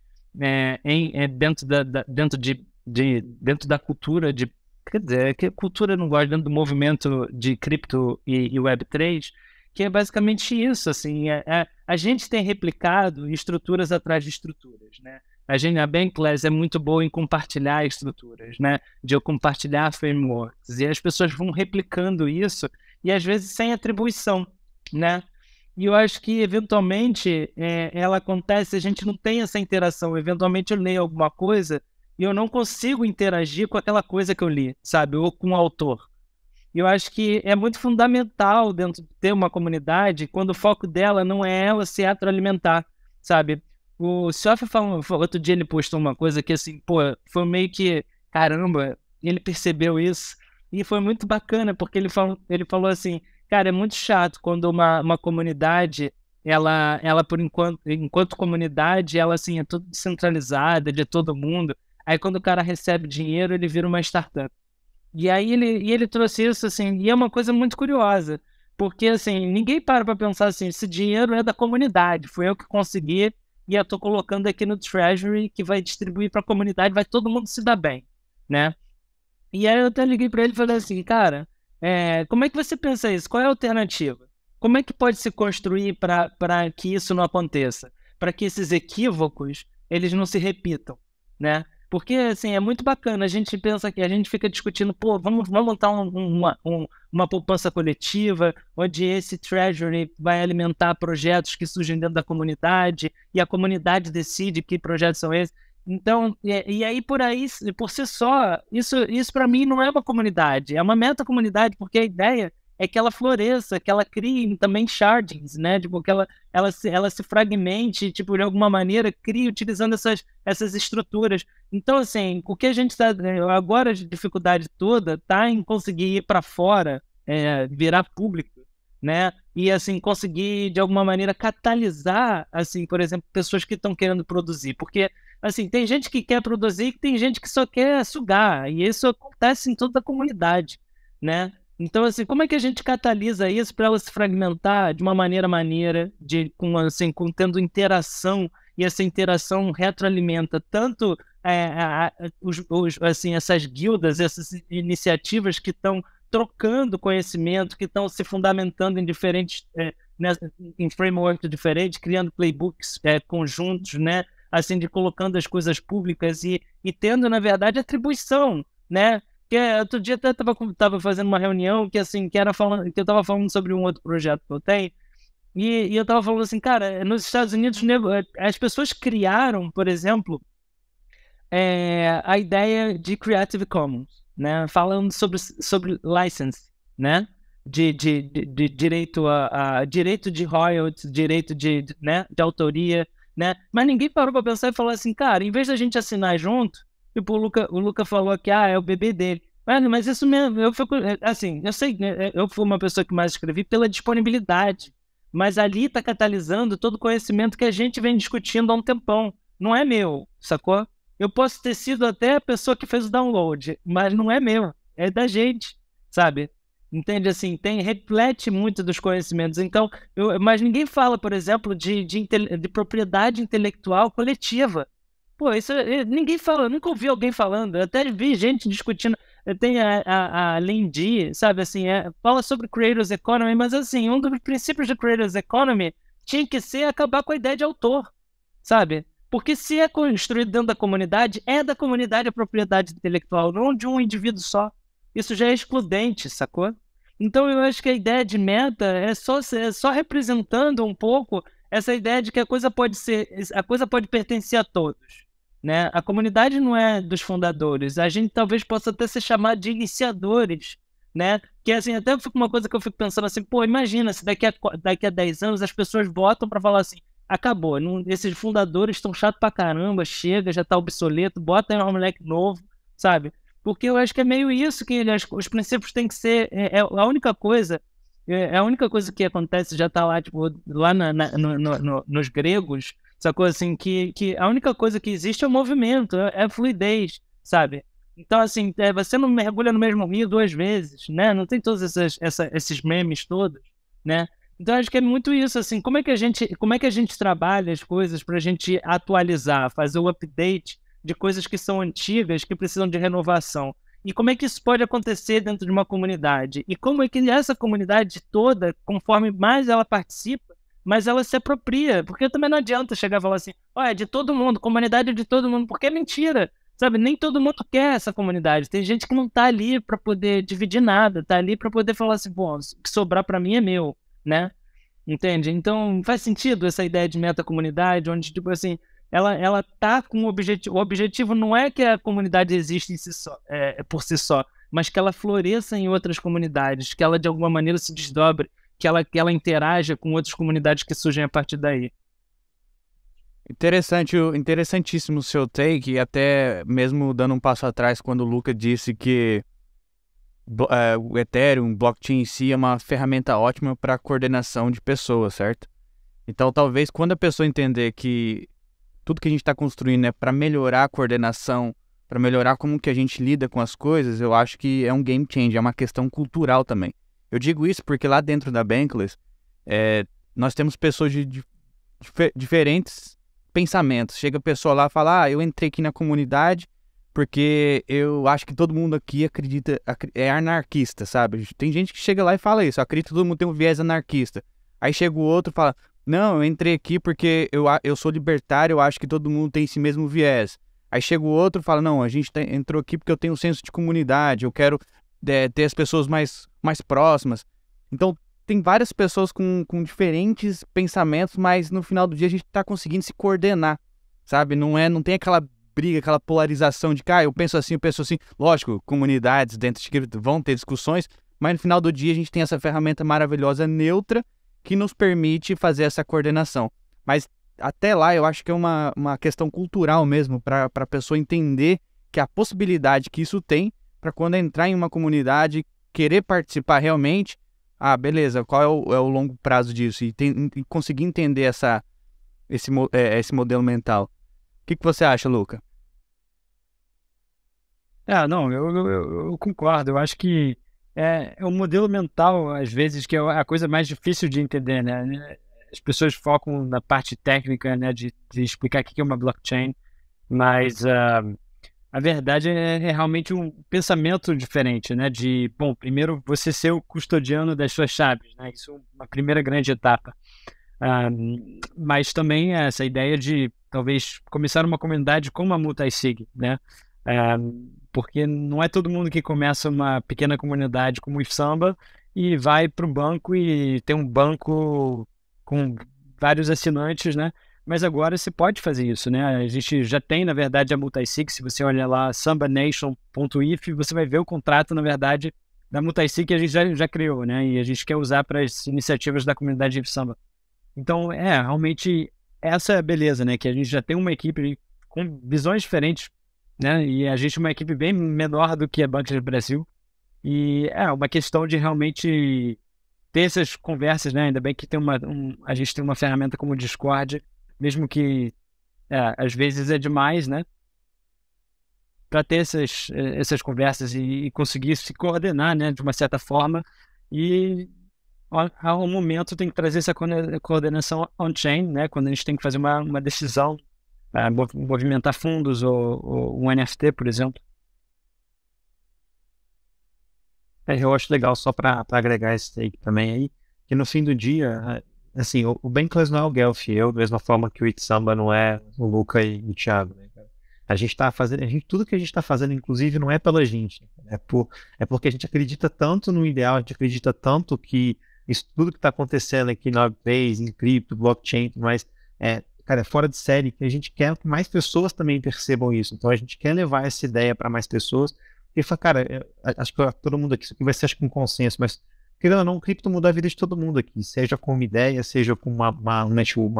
dentro da cultura de... Quer dizer, que cultura não gosta dentro do movimento de cripto e Web3, que é basicamente isso, assim, a gente tem replicado estruturas atrás de estruturas, né? A Bankless é muito boa em compartilhar estruturas, né? De eu compartilhar frameworks, e as pessoas vão replicando isso, e às vezes sem atribuição, né? E eu acho que, eventualmente, ela acontece, a gente não tem essa interação, eventualmente eu leio alguma coisa e eu não consigo interagir com aquela coisa que eu li, sabe? Ou com o autor. E eu acho que é muito fundamental dentro de ter uma comunidade quando o foco dela não é ela se retroalimentar, sabe? O Sioff falou, outro dia ele postou uma coisa que, assim, pô, foi meio que, caramba, ele percebeu isso. E foi muito bacana, porque ele falou assim, cara, é muito chato quando uma comunidade, ela por enquanto comunidade, ela, assim, é toda descentralizada, de todo mundo. Aí quando o cara recebe dinheiro, ele vira uma startup. E aí ele trouxe isso, assim, e é uma coisa muito curiosa, porque, assim, ninguém para pensar assim, esse dinheiro é da comunidade, foi eu que consegui, e eu tô colocando aqui no Treasury, que vai distribuir para a comunidade, vai todo mundo se dar bem, né? E aí eu até liguei para ele e falei assim, cara, como é que você pensa isso? Qual é a alternativa? Como é que pode se construir para que isso não aconteça? Para que esses equívocos, eles não se repitam, né? Porque, assim, é muito bacana, a gente pensa que a gente fica discutindo, pô, vamos montar uma poupança coletiva, onde esse treasury vai alimentar projetos que surgem dentro da comunidade, e a comunidade decide que projetos são esses. Então, e aí por si só, isso para mim não é uma comunidade, é uma meta-comunidade, porque a ideia é que ela floresça, que ela crie também shardings, né? Tipo, que ela se fragmente, tipo, de alguma maneira, crie utilizando essas estruturas. Então, assim, o que a gente está agora, a dificuldade toda, está em conseguir ir para fora, virar público, né? E, assim, conseguir, de alguma maneira, catalisar, assim, por exemplo, pessoas que estão querendo produzir. Porque, assim, tem gente que quer produzir e tem gente que só quer sugar. E isso acontece em toda a comunidade, né? Então, assim, como é que a gente catalisa isso para ela se fragmentar de uma maneira tendo interação, e essa interação retroalimenta tanto essas guildas, essas iniciativas que estão trocando conhecimento, que estão se fundamentando em diferentes, em frameworks diferentes, criando playbooks conjuntos, né? Assim, de colocando as coisas públicas e tendo, na verdade, atribuição, né? Outro dia até estava fazendo uma reunião que eu estava falando sobre um outro projeto que eu tenho, e eu estava falando assim, cara, nos Estados Unidos as pessoas criaram, por exemplo, a ideia de Creative Commons, né? Falando sobre license, né? De direito direito de royalties, direito de autoria, né? Mas ninguém parou para pensar e falar assim, cara, em vez da gente assinar junto, tipo, o Luca falou que é o bebê dele. Mas isso mesmo, eu fico, assim, eu sei, né, eu fui uma pessoa que mais escrevi pela disponibilidade, mas ali está catalisando todo o conhecimento que a gente vem discutindo há um tempão. Não é meu, sacou? eu posso ter sido até a pessoa que fez o download, mas não é meu, é da gente, sabe? Entende? Assim, reflete muito dos conhecimentos. Então, mas ninguém fala, por exemplo, de propriedade intelectual coletiva. Pô, isso ninguém fala, eu nunca ouvi alguém falando. Eu até vi gente discutindo. Tem a Lindy, sabe? Assim, fala sobre Creators Economy, mas assim, um dos princípios de Creators Economy tinha que ser acabar com a ideia de autor, sabe? Porque se é construído dentro da comunidade, é da comunidade a propriedade intelectual, não de um indivíduo só. Isso já é excludente, sacou? Então eu acho que a ideia de meta é só representando um pouco essa ideia de que a coisa pode pertencer a todos, né? A comunidade não é dos fundadores, a gente talvez possa até ser chamado de iniciadores, né? Que assim, até uma coisa que eu fico pensando assim, pô, imagina se daqui a 10 anos as pessoas votam para falar assim, acabou, esses fundadores estão chatos pra caramba, chega, já tá obsoleto, bota aí um moleque novo, sabe? Porque eu acho que é meio isso que os princípios têm que ser. A única coisa. A única coisa que acontece já tá lá, tipo, lá nos gregos, sacou? Assim, que a única coisa que existe é o movimento, é a fluidez, sabe? Então, assim, você não mergulha no mesmo rio 2 vezes, né? Não tem todos esses memes todos, né? Então, acho que é muito isso, assim, como é que a gente trabalha as coisas pra gente atualizar, fazer o update de coisas que são antigas, que precisam de renovação. E como é que isso pode acontecer dentro de uma comunidade? E como é que essa comunidade toda, conforme mais ela participa, mais ela se apropria? Porque também não adianta chegar e falar assim, é de todo mundo, comunidade é de todo mundo, porque é mentira, sabe? Nem todo mundo quer essa comunidade. Tem gente que não tá ali para poder dividir nada, tá ali para poder falar assim, bom, o que sobrar para mim é meu, né? Entende? Então, faz sentido essa ideia de meta-comunidade, onde, tipo assim, ela tá com o objetivo não é que a comunidade exista por si só, mas que ela floresça em outras comunidades, que ela de alguma maneira se desdobre, que ela interaja com outras comunidades que surgem a partir daí.
Interessantíssimo o seu take, e até mesmo dando um passo atrás quando o Luca disse que o Ethereum, blockchain em si, é uma ferramenta ótima para coordenação de pessoas, certo? Então, talvez quando a pessoa entender que tudo que a gente está construindo é para melhorar a coordenação, para melhorar como que a gente lida com as coisas, eu acho que é um game changer, é uma questão cultural também. Eu digo isso porque lá dentro da Bankless, nós temos pessoas de diferentes pensamentos. Chega a pessoa lá e fala, eu entrei aqui na comunidade porque eu acho que todo mundo aqui é anarquista, sabe? Tem gente que chega lá e fala isso, acredita que todo mundo tem um viés anarquista. Aí chega o outro e fala, não, eu entrei aqui porque eu sou libertário, eu acho que todo mundo tem esse mesmo viés. Aí chega o outro e fala, não, a gente entrou aqui porque eu tenho um senso de comunidade, eu quero ter as pessoas mais próximas. Então, tem várias pessoas com diferentes pensamentos, mas no final do dia a gente tá conseguindo se coordenar, sabe? Não tem aquela briga, aquela polarização de eu penso assim, eu penso assim. Lógico, comunidades dentro de cripto vão ter discussões, mas no final do dia a gente tem essa ferramenta maravilhosa neutra que nos permite fazer essa coordenação. Mas até lá eu acho que é uma questão cultural mesmo, para a pessoa entender que a possibilidade que isso tem para quando entrar em uma comunidade, querer participar realmente, beleza, qual é o longo prazo disso? E conseguir entender esse modelo mental. O que você acha, Luca?
Não, eu concordo. Eu acho que é um modelo mental, às vezes, que é a coisa mais difícil de entender, né? As pessoas focam na parte técnica, né, de explicar o que é uma blockchain, mas a verdade é realmente um pensamento diferente, né? Bom, primeiro você ser o custodiano das suas chaves, né? Isso é uma primeira grande etapa. Mas também essa ideia de talvez começar uma comunidade como a Multisig, né? Porque não é todo mundo que começa uma pequena comunidade como o Samba e vai para o banco e tem um banco com vários assinantes, né? Mas agora você pode fazer isso, né? A gente já tem, na verdade, a Multisig. Se você olhar lá, sambanation.if, você vai ver o contrato, na verdade, da Multisig que a gente já criou, né? E a gente quer usar para as iniciativas da comunidade de Samba. Então, realmente, essa é a beleza, né? Que a gente já tem uma equipe com visões diferentes, né? E a gente é uma equipe bem menor do que a Bankless Brasil. E é uma questão de realmente ter essas conversas, né? Ainda bem que a gente tem uma ferramenta como o Discord, mesmo que às vezes é demais, né? para ter essas conversas e conseguir se coordenar, né, de uma certa forma, e ao momento tem que trazer essa coordenação on-chain, né, quando a gente tem que fazer uma decisão, movimentar fundos ou um NFT, por exemplo.
Eu acho legal, só para agregar esse take também aí, que no fim do dia, assim, o Bankless não é o Guelph, da mesma forma que o Itsamba não é o Luca e o Thiago, né, cara? A gente tá fazendo, tudo que a gente está fazendo, inclusive, não é pela gente, é porque a gente acredita tanto no ideal, a gente acredita tanto que isso tudo que está acontecendo aqui na Web3, em cripto, blockchain, mas cara, é fora de série, que a gente quer que mais pessoas também percebam isso. Então a gente quer levar essa ideia para mais pessoas. E fala, cara, acho que todo mundo aqui, isso aqui vai ser acho que um consenso, mas querendo ou não, o cripto muda a vida de todo mundo aqui, seja com uma ideia, seja com uma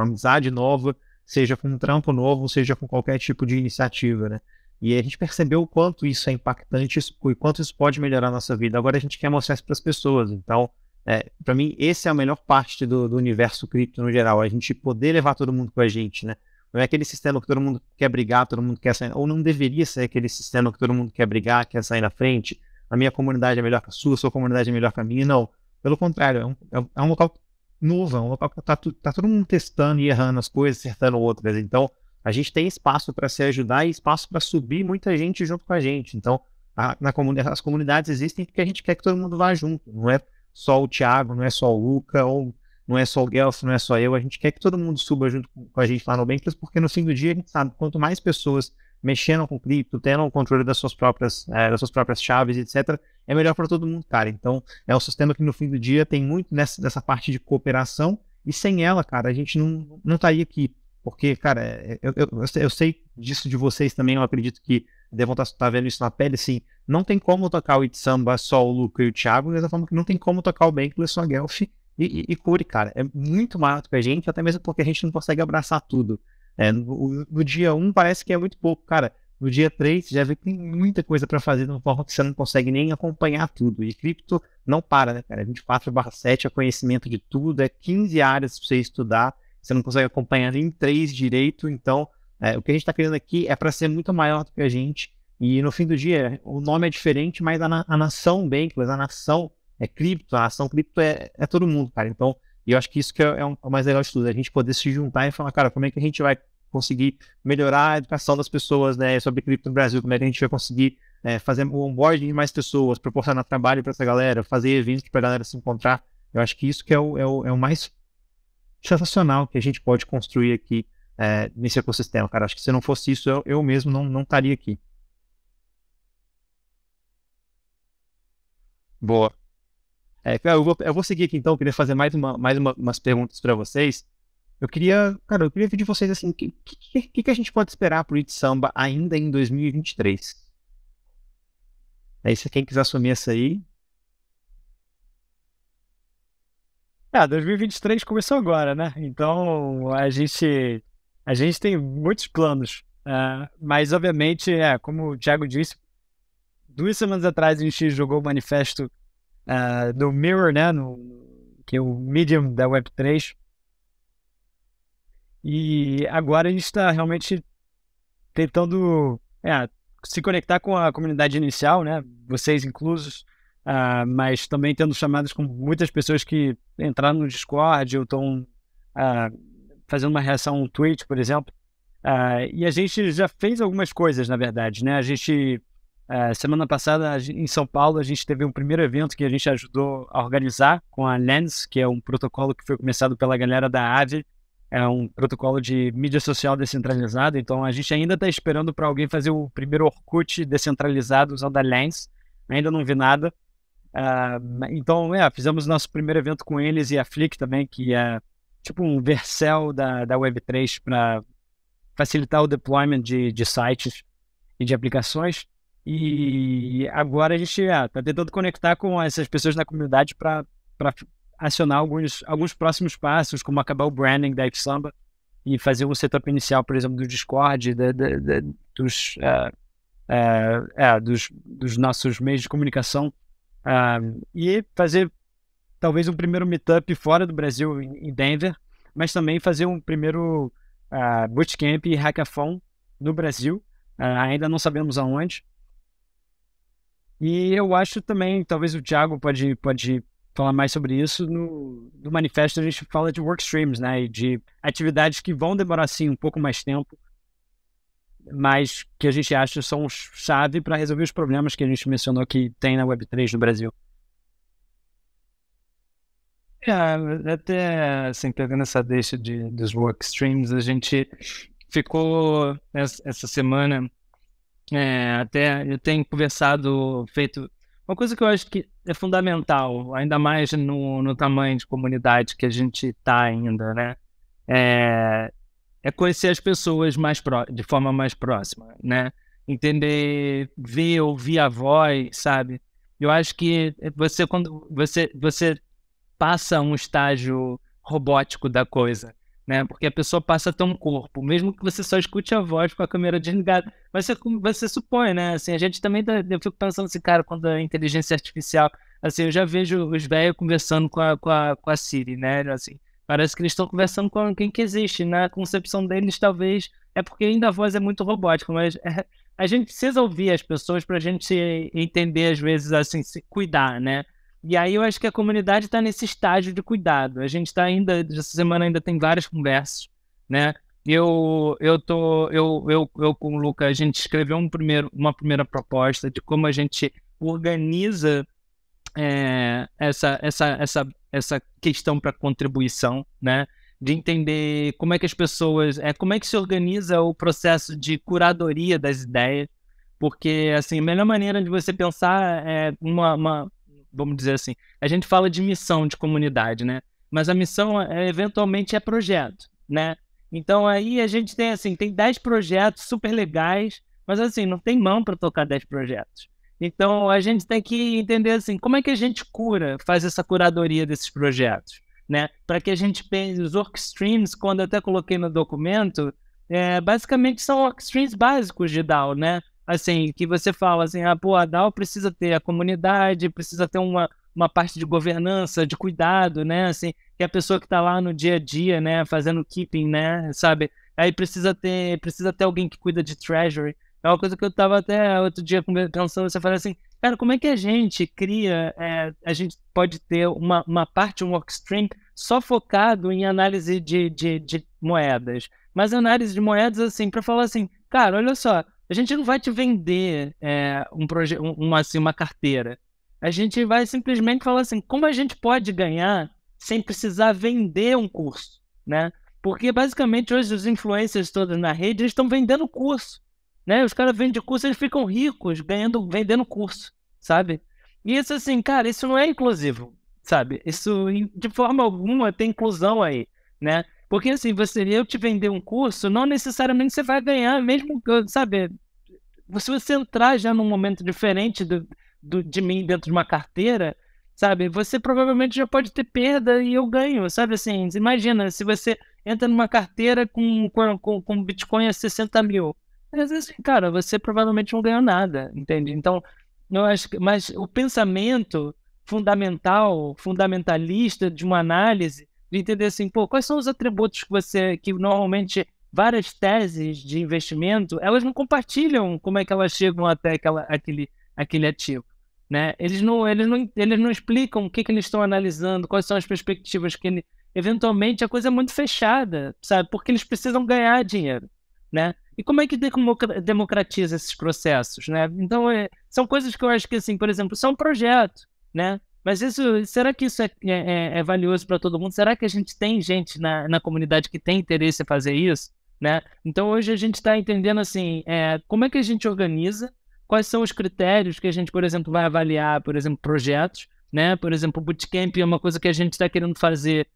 amizade nova, seja com um trampo novo, seja com qualquer tipo de iniciativa, né? E a gente percebeu o quanto isso é impactante e quanto isso pode melhorar a nossa vida. Agora a gente quer mostrar isso para as pessoas. Então, para mim, essa é a melhor parte do universo cripto no geral, a gente poder levar todo mundo com a gente, né? Não é aquele sistema que todo mundo quer brigar, todo mundo quer sair, ou não deveria ser aquele sistema que todo mundo quer brigar, quer sair na frente. A minha comunidade é melhor que a sua comunidade é melhor que a minha. Não, pelo contrário, é um local novo, é um local que tá todo mundo testando e errando as coisas, acertando outras. Então, a gente tem espaço para se ajudar e espaço para subir muita gente junto com a gente. Então, as comunidades existem porque a gente quer que todo mundo vá junto. Não é só o Thiago, não é só o Luca, ou não é só o Guelph, não é só eu. A gente quer que todo mundo suba junto com a gente lá no Bankless, porque no fim do dia a gente sabe, quanto mais pessoas mexendo com cripto, tendo o controle das suas próprias chaves, etc., é melhor para todo mundo, cara. Então, é um sistema que no fim do dia tem muito dessa parte de cooperação, e sem ela, cara, a gente não estaria aqui. Porque, cara, eu sei disso de vocês também, eu acredito que devam estar vendo isso na pele, assim, não tem como tocar o Itsamba só o Luca e o Thiago, da mesma forma que não tem como tocar o Bankless só a Guelph e Curi, cara. É muito maior do que a gente, até mesmo porque a gente não consegue abraçar tudo. No dia 1 parece que é muito pouco, cara. No dia 3 você já vê que tem muita coisa para fazer de uma forma que você não consegue nem acompanhar tudo. E cripto não para, né, cara? 24/7 é conhecimento de tudo, é 15 áreas para você estudar, você não consegue acompanhar nem 3 direito. Então, o que a gente está querendo aqui é para ser muito maior do que a gente. E no fim do dia, o nome é diferente, mas a nação Bankless, a nação é cripto, a nação cripto é todo mundo, cara. Então, eu acho que isso que é o mais legal de tudo, a gente poder se juntar e falar, cara, como é que a gente vai conseguir melhorar a educação das pessoas, né, sobre cripto no Brasil, como é que a gente vai conseguir fazer o onboarding de mais pessoas, proporcionar trabalho para essa galera, fazer eventos para a galera se encontrar. Eu acho que isso que é o mais sensacional que a gente pode construir aqui nesse ecossistema, cara. Acho que se não fosse isso, eu mesmo não estaria aqui. Boa. Eu vou seguir aqui então, eu queria fazer mais umas perguntas para vocês. Eu queria pedir de vocês assim, o que a gente pode esperar pro Itsamba ainda em 2023? Aí, se quem quiser assumir essa aí.
2023 começou agora, né? Então a gente tem muitos planos, mas obviamente, como o Thiago disse, 2 semanas atrás a gente jogou o manifesto do Mirror, né? Que é o Medium da Web3. E agora a gente está realmente tentando se conectar com a comunidade inicial, né? Vocês inclusos, mas também tendo chamadas com muitas pessoas que entraram no Discord ou estão fazendo uma reação no Twitch, por exemplo. E a gente já fez algumas coisas, na verdade, né? A gente, semana passada, em São Paulo, a gente teve um primeiro evento que a gente ajudou a organizar com a Lens, que é um protocolo que foi começado pela galera da Aave. É um protocolo de mídia social descentralizado, então a gente ainda está esperando para alguém fazer o primeiro Orkut descentralizado usando a Lens. Ainda não vi nada. Então, fizemos nosso primeiro evento com eles e a Flick também, que é tipo um Vercel da Web3 para facilitar o deployment de sites e de aplicações. E agora a gente está tentando conectar com essas pessoas na comunidade para acionar alguns próximos passos, como acabar o branding da Itsamba e fazer um setup inicial, por exemplo, do Discord, dos nossos meios de comunicação, e fazer talvez um primeiro meetup fora do Brasil, em Denver, mas também fazer um primeiro bootcamp e hackathon no Brasil, ainda não sabemos aonde. E eu acho também, talvez o Thiago pode falar mais sobre isso. No manifesto a gente fala de work streams, né, e de atividades que vão demorar sim um pouco mais tempo, mas que a gente acha são chave para resolver os problemas que a gente mencionou que tem na Web3 no Brasil.
Até assim, pegando essa deixa dos work streams, a gente ficou essa semana, até eu tenho conversado, feito uma coisa que eu acho que é fundamental, ainda mais no tamanho de comunidade que a gente está ainda, né? É conhecer as pessoas de forma mais próxima, né? Entender, ouvir a voz, sabe? Eu acho que quando você passa um estágio robótico da coisa, né? Porque a pessoa passa a ter um corpo, mesmo que você só escute a voz com a câmera desligada. Mas você supõe, né? Assim, a gente também, eu fico pensando assim, cara, quando a inteligência artificial, assim, eu já vejo os velhos conversando com a Siri, né? Assim, parece que eles estão conversando com quem que existe, né? A concepção deles talvez é porque ainda a voz é muito robótica, mas a gente precisa ouvir as pessoas para a gente entender, às vezes, assim, se cuidar, né? E aí eu acho que a comunidade está nesse estágio de cuidado. A gente está ainda, essa semana ainda tem várias conversas, né? Eu com o Luca, a gente escreveu uma primeira proposta de como a gente organiza essa questão para contribuição, né? De entender como é que as pessoas, como é que se organiza o processo de curadoria das ideias, porque assim, a melhor maneira de você pensar é vamos dizer assim, a gente fala de missão de comunidade, né? Mas a missão eventualmente é projeto, né? Então aí a gente tem 10 projetos super legais, mas assim, não tem mão para tocar 10 projetos. Então a gente tem que entender assim, como é que a gente faz essa curadoria desses projetos, né? Para que a gente pense, os work streams, quando eu até coloquei no documento, basicamente são work streams básicos de DAO, né? Assim, que você fala assim, a DAO precisa ter a comunidade, precisa ter uma parte de governança, de cuidado, né? Assim, que a pessoa que está lá no dia a dia, né, fazendo keeping, né, sabe? Aí precisa ter alguém que cuida de treasury. É uma coisa que eu estava até outro dia pensando, você fala assim, cara, como é que a gente cria, a gente pode ter uma parte, um workstream só focado em análise de moedas, mas análise de moedas assim, para falar assim, cara, olha só, a gente não vai te vender uma carteira, a gente vai simplesmente falar assim, como a gente pode ganhar sem precisar vender um curso, né? Porque basicamente hoje os influencers todos na rede, eles estão vendendo curso, né? Os caras vendem curso, eles ficam ricos vendendo curso, sabe? E isso assim, cara, isso não é inclusivo, sabe? Isso de forma alguma tem inclusão aí, né? Porque assim, eu te vender um curso, não necessariamente você vai ganhar, mesmo, sabe? Se você entrar já num momento diferente de mim dentro de uma carteira, sabe? Você provavelmente já pode ter perda e eu ganho, sabe? Assim, imagina, se você entra numa carteira com Bitcoin a 60 mil, às vezes, cara, você provavelmente não ganhou nada, entende? Então, eu acho que, mas o pensamento fundamentalista de uma análise, de entender assim, pô, quais são os atributos que normalmente várias teses de investimento, elas não compartilham como é que elas chegam até aquele ativo, né? Eles não explicam o que eles estão analisando, quais são as perspectivas eventualmente a coisa é muito fechada, sabe? Porque eles precisam ganhar dinheiro, né? E como é que democratiza esses processos, né? Então, são coisas que eu acho que, assim, por exemplo, são um projeto, né? Mas será que isso é valioso para todo mundo? Será que a gente tem gente na comunidade que tem interesse em fazer isso, né? Então, hoje a gente está entendendo, assim, como é que a gente organiza, quais são os critérios que a gente, por exemplo, vai avaliar, por exemplo, projetos, né? Por exemplo, o Bootcamp é uma coisa que a gente está querendo fazer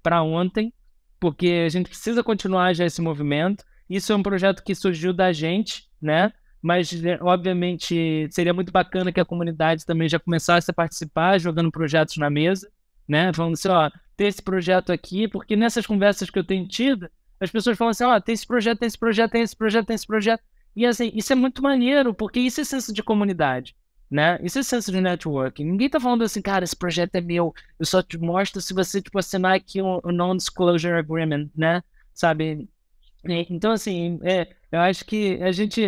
para ontem, porque a gente precisa continuar já esse movimento. Isso é um projeto que surgiu da gente, né? Mas, obviamente, seria muito bacana que a comunidade também já começasse a participar, jogando projetos na mesa, né? Falando assim, ó, tem esse projeto aqui, porque nessas conversas que eu tenho tido, as pessoas falam assim, ó, tem esse projeto, tem esse projeto, tem esse projeto, tem esse projeto. E, assim, isso é muito maneiro, porque isso é senso de comunidade, né? Isso é senso de networking. Ninguém tá falando assim, cara, esse projeto é meu, eu só te mostro se você, tipo, assinar aqui um non-disclosure agreement, né? Sabe? Então, assim, Eu acho que a gente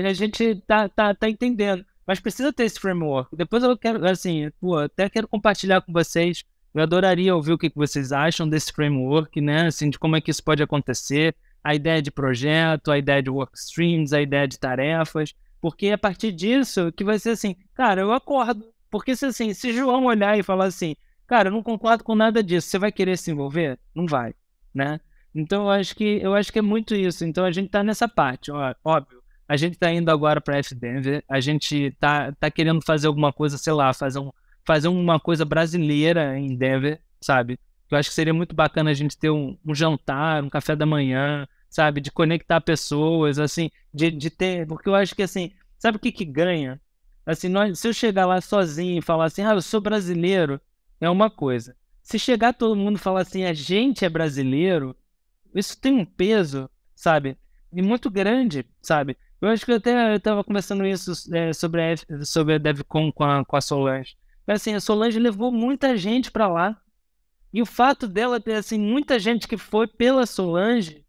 tá entendendo, mas precisa ter esse framework. Depois eu quero, assim, até quero compartilhar com vocês. Eu adoraria ouvir o que vocês acham desse framework, né? Assim, de como é que isso pode acontecer, a ideia de projeto, a ideia de work streams, a ideia de tarefas, porque a partir disso que vai ser assim, cara, eu acordo. Porque se João olhar e falar assim, cara, eu não concordo com nada disso, você vai querer se envolver? Não vai, né? Então eu acho que é muito isso. Então a gente tá nessa parte, ó, óbvio. A gente tá indo agora para F-Denver, a gente tá querendo fazer alguma coisa, sei lá, fazer uma coisa brasileira em Denver, sabe? Eu acho que seria muito bacana a gente ter um jantar, um café da manhã, sabe? De conectar pessoas, assim, de ter... Porque eu acho que, assim, sabe o que ganha? Assim, se eu chegar lá sozinho e falar assim, eu sou brasileiro, é uma coisa. Se chegar todo mundo e falar assim, a gente é brasileiro, isso tem um peso, sabe? E muito grande, sabe? Eu acho que eu estava conversando isso sobre a DevCon com a Solange. Mas, assim, a Solange levou muita gente para lá. E o fato dela ter, assim, muita gente que foi pela Solange,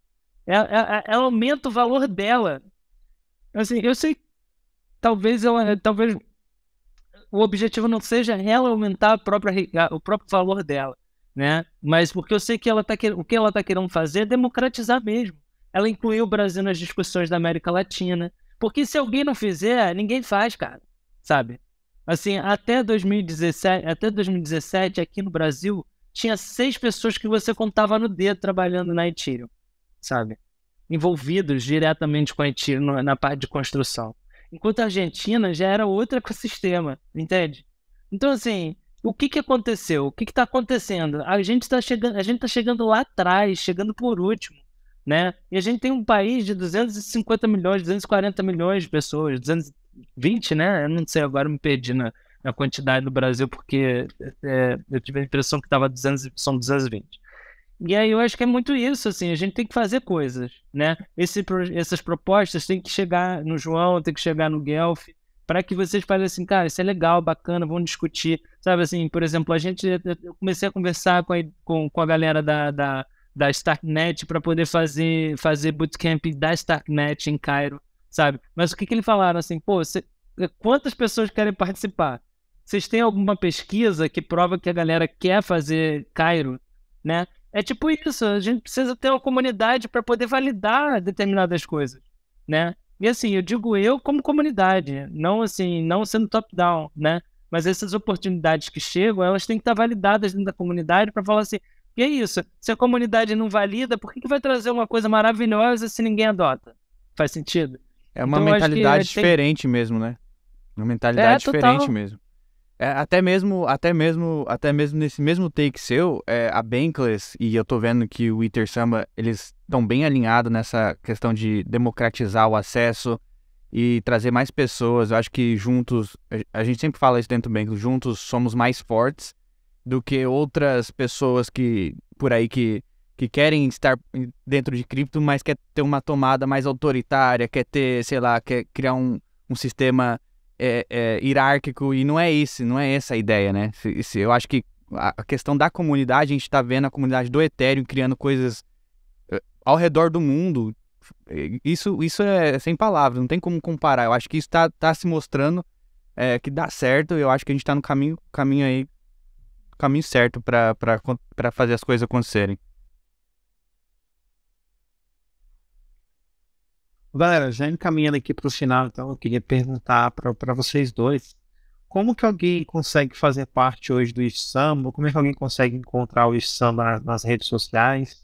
ela aumenta o valor dela. Assim, eu sei, talvez o objetivo não seja ela aumentar o próprio valor dela, né? Mas porque eu sei que o que ela está querendo fazer é democratizar mesmo. Ela incluiu o Brasil nas discussões da América Latina. Porque se alguém não fizer, ninguém faz, cara. Sabe? Assim, até 2017, aqui no Brasil, tinha 6 pessoas que você contava no dedo trabalhando na Ethereum, sabe? Envolvidos diretamente com a Ethereum na parte de construção. Enquanto a Argentina já era outro ecossistema, entende? Então, assim, o que aconteceu? O que está acontecendo? A gente tá chegando lá atrás, chegando por último, né? E a gente tem um país de 250 milhões, 240 milhões de pessoas, 220, né? Eu não sei, agora me perdi na quantidade do Brasil, porque eu tive a impressão que são 220. E aí eu acho que é muito isso, assim, a gente tem que fazer coisas, né? Essas propostas têm que chegar no João, tem que chegar no Guelph, para que vocês falem assim, cara, isso é legal, bacana, vamos discutir. Sabe assim, por exemplo, eu comecei a conversar com a galera da Starknet para poder fazer bootcamp da Starknet em Cairo, sabe? Mas o que eles falaram assim, quantas pessoas querem participar? Vocês têm alguma pesquisa que prova que a galera quer fazer Cairo, né? É tipo isso, a gente precisa ter uma comunidade para poder validar determinadas coisas, né? E assim, eu digo eu como comunidade, não assim, não sendo top-down, né? Mas essas oportunidades que chegam, elas têm que estar validadas dentro da comunidade para falar assim, e é isso, se a comunidade não valida, por que vai trazer uma coisa maravilhosa se ninguém adota? Faz sentido?
É uma
Então, eu acho que
mentalidade diferente mesmo, né? Uma mentalidade diferente
total.
mesmo. Até mesmo nesse mesmo take seu, a Bankless, e eu tô vendo que o Ethersamba, eles estão bem alinhados nessa questão de democratizar o acesso e trazer mais pessoas. Eu acho que juntos, a gente sempre fala isso dentro do Bankless, juntos somos mais fortes do que outras pessoas por aí que querem estar dentro de cripto, mas quer ter uma tomada mais autoritária, quer ter, sei lá, quer criar um sistema hierárquico, e não é essa a ideia, né? Eu acho que a questão da comunidade, a gente está vendo a comunidade do Ethereum criando coisas ao redor do mundo. Isso é sem palavras, não tem como comparar. Eu acho que isso tá se mostrando que dá certo. Eu acho que a gente está no caminho certo para fazer as coisas acontecerem.
Galera, já encaminhando aqui para o final, então eu queria perguntar para vocês dois, como que alguém consegue fazer parte hoje do Samba? Como é que alguém consegue encontrar o Samba nas redes sociais?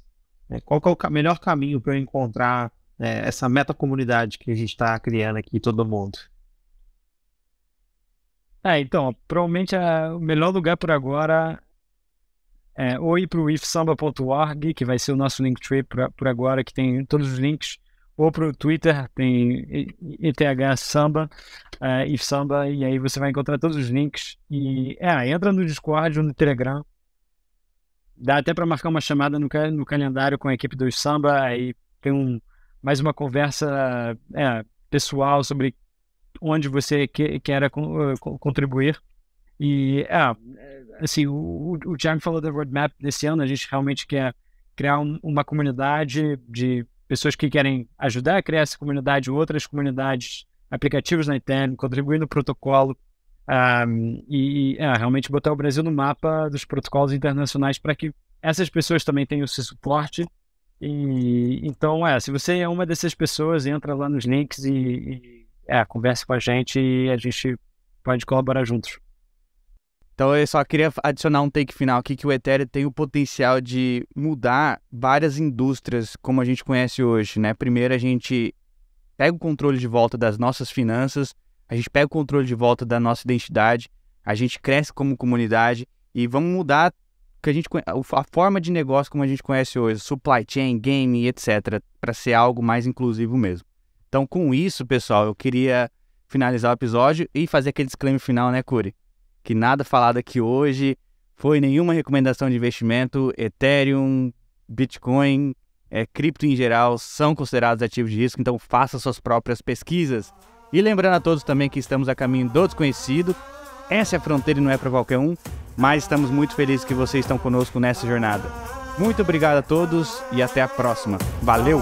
Qual que é o melhor caminho para eu encontrar essa meta-comunidade que a gente está criando aqui, todo mundo?
Então, provavelmente o melhor lugar por agora é ou ir para o ifsamba.org, que vai ser o nosso Linktree por agora, que tem todos os links, ou para o Twitter, tem ETH Samba, ifsamba, e aí você vai encontrar todos os links. E entra no Discord ou no Telegram. Dá até para marcar uma chamada no calendário com a equipe do Samba, aí tem mais uma conversa pessoal sobre onde você quer contribuir. E, assim, o Thiago falou da roadmap desse ano, a gente realmente quer criar uma comunidade de pessoas que querem ajudar a criar essa comunidade, outras comunidades, aplicativos na Ethereum, contribuir no protocolo realmente botar o Brasil no mapa dos protocolos internacionais para que essas pessoas também tenham esse suporte. Então, se você é uma dessas pessoas, entra lá nos links e converse com a gente e a gente pode colaborar juntos.
Então eu só queria adicionar um take final aqui, que o Ethereum tem o potencial de mudar várias indústrias como a gente conhece hoje, né? Primeiro a gente pega o controle de volta das nossas finanças, a gente pega o controle de volta da nossa identidade, a gente cresce como comunidade e vamos mudar a forma de negócio como a gente conhece hoje, supply chain, game, etc., para ser algo mais inclusivo mesmo. Então com isso, pessoal, eu queria finalizar o episódio e fazer aquele disclaimer final, né, Curi? Que nada falado aqui hoje foi nenhuma recomendação de investimento. Ethereum, Bitcoin, cripto em geral são considerados ativos de risco, então faça suas próprias pesquisas. E lembrando a todos também que estamos a caminho do desconhecido. Essa é a fronteira e não é para qualquer um, mas estamos muito felizes que vocês estão conosco nessa jornada. Muito obrigado a todos e até a próxima. Valeu!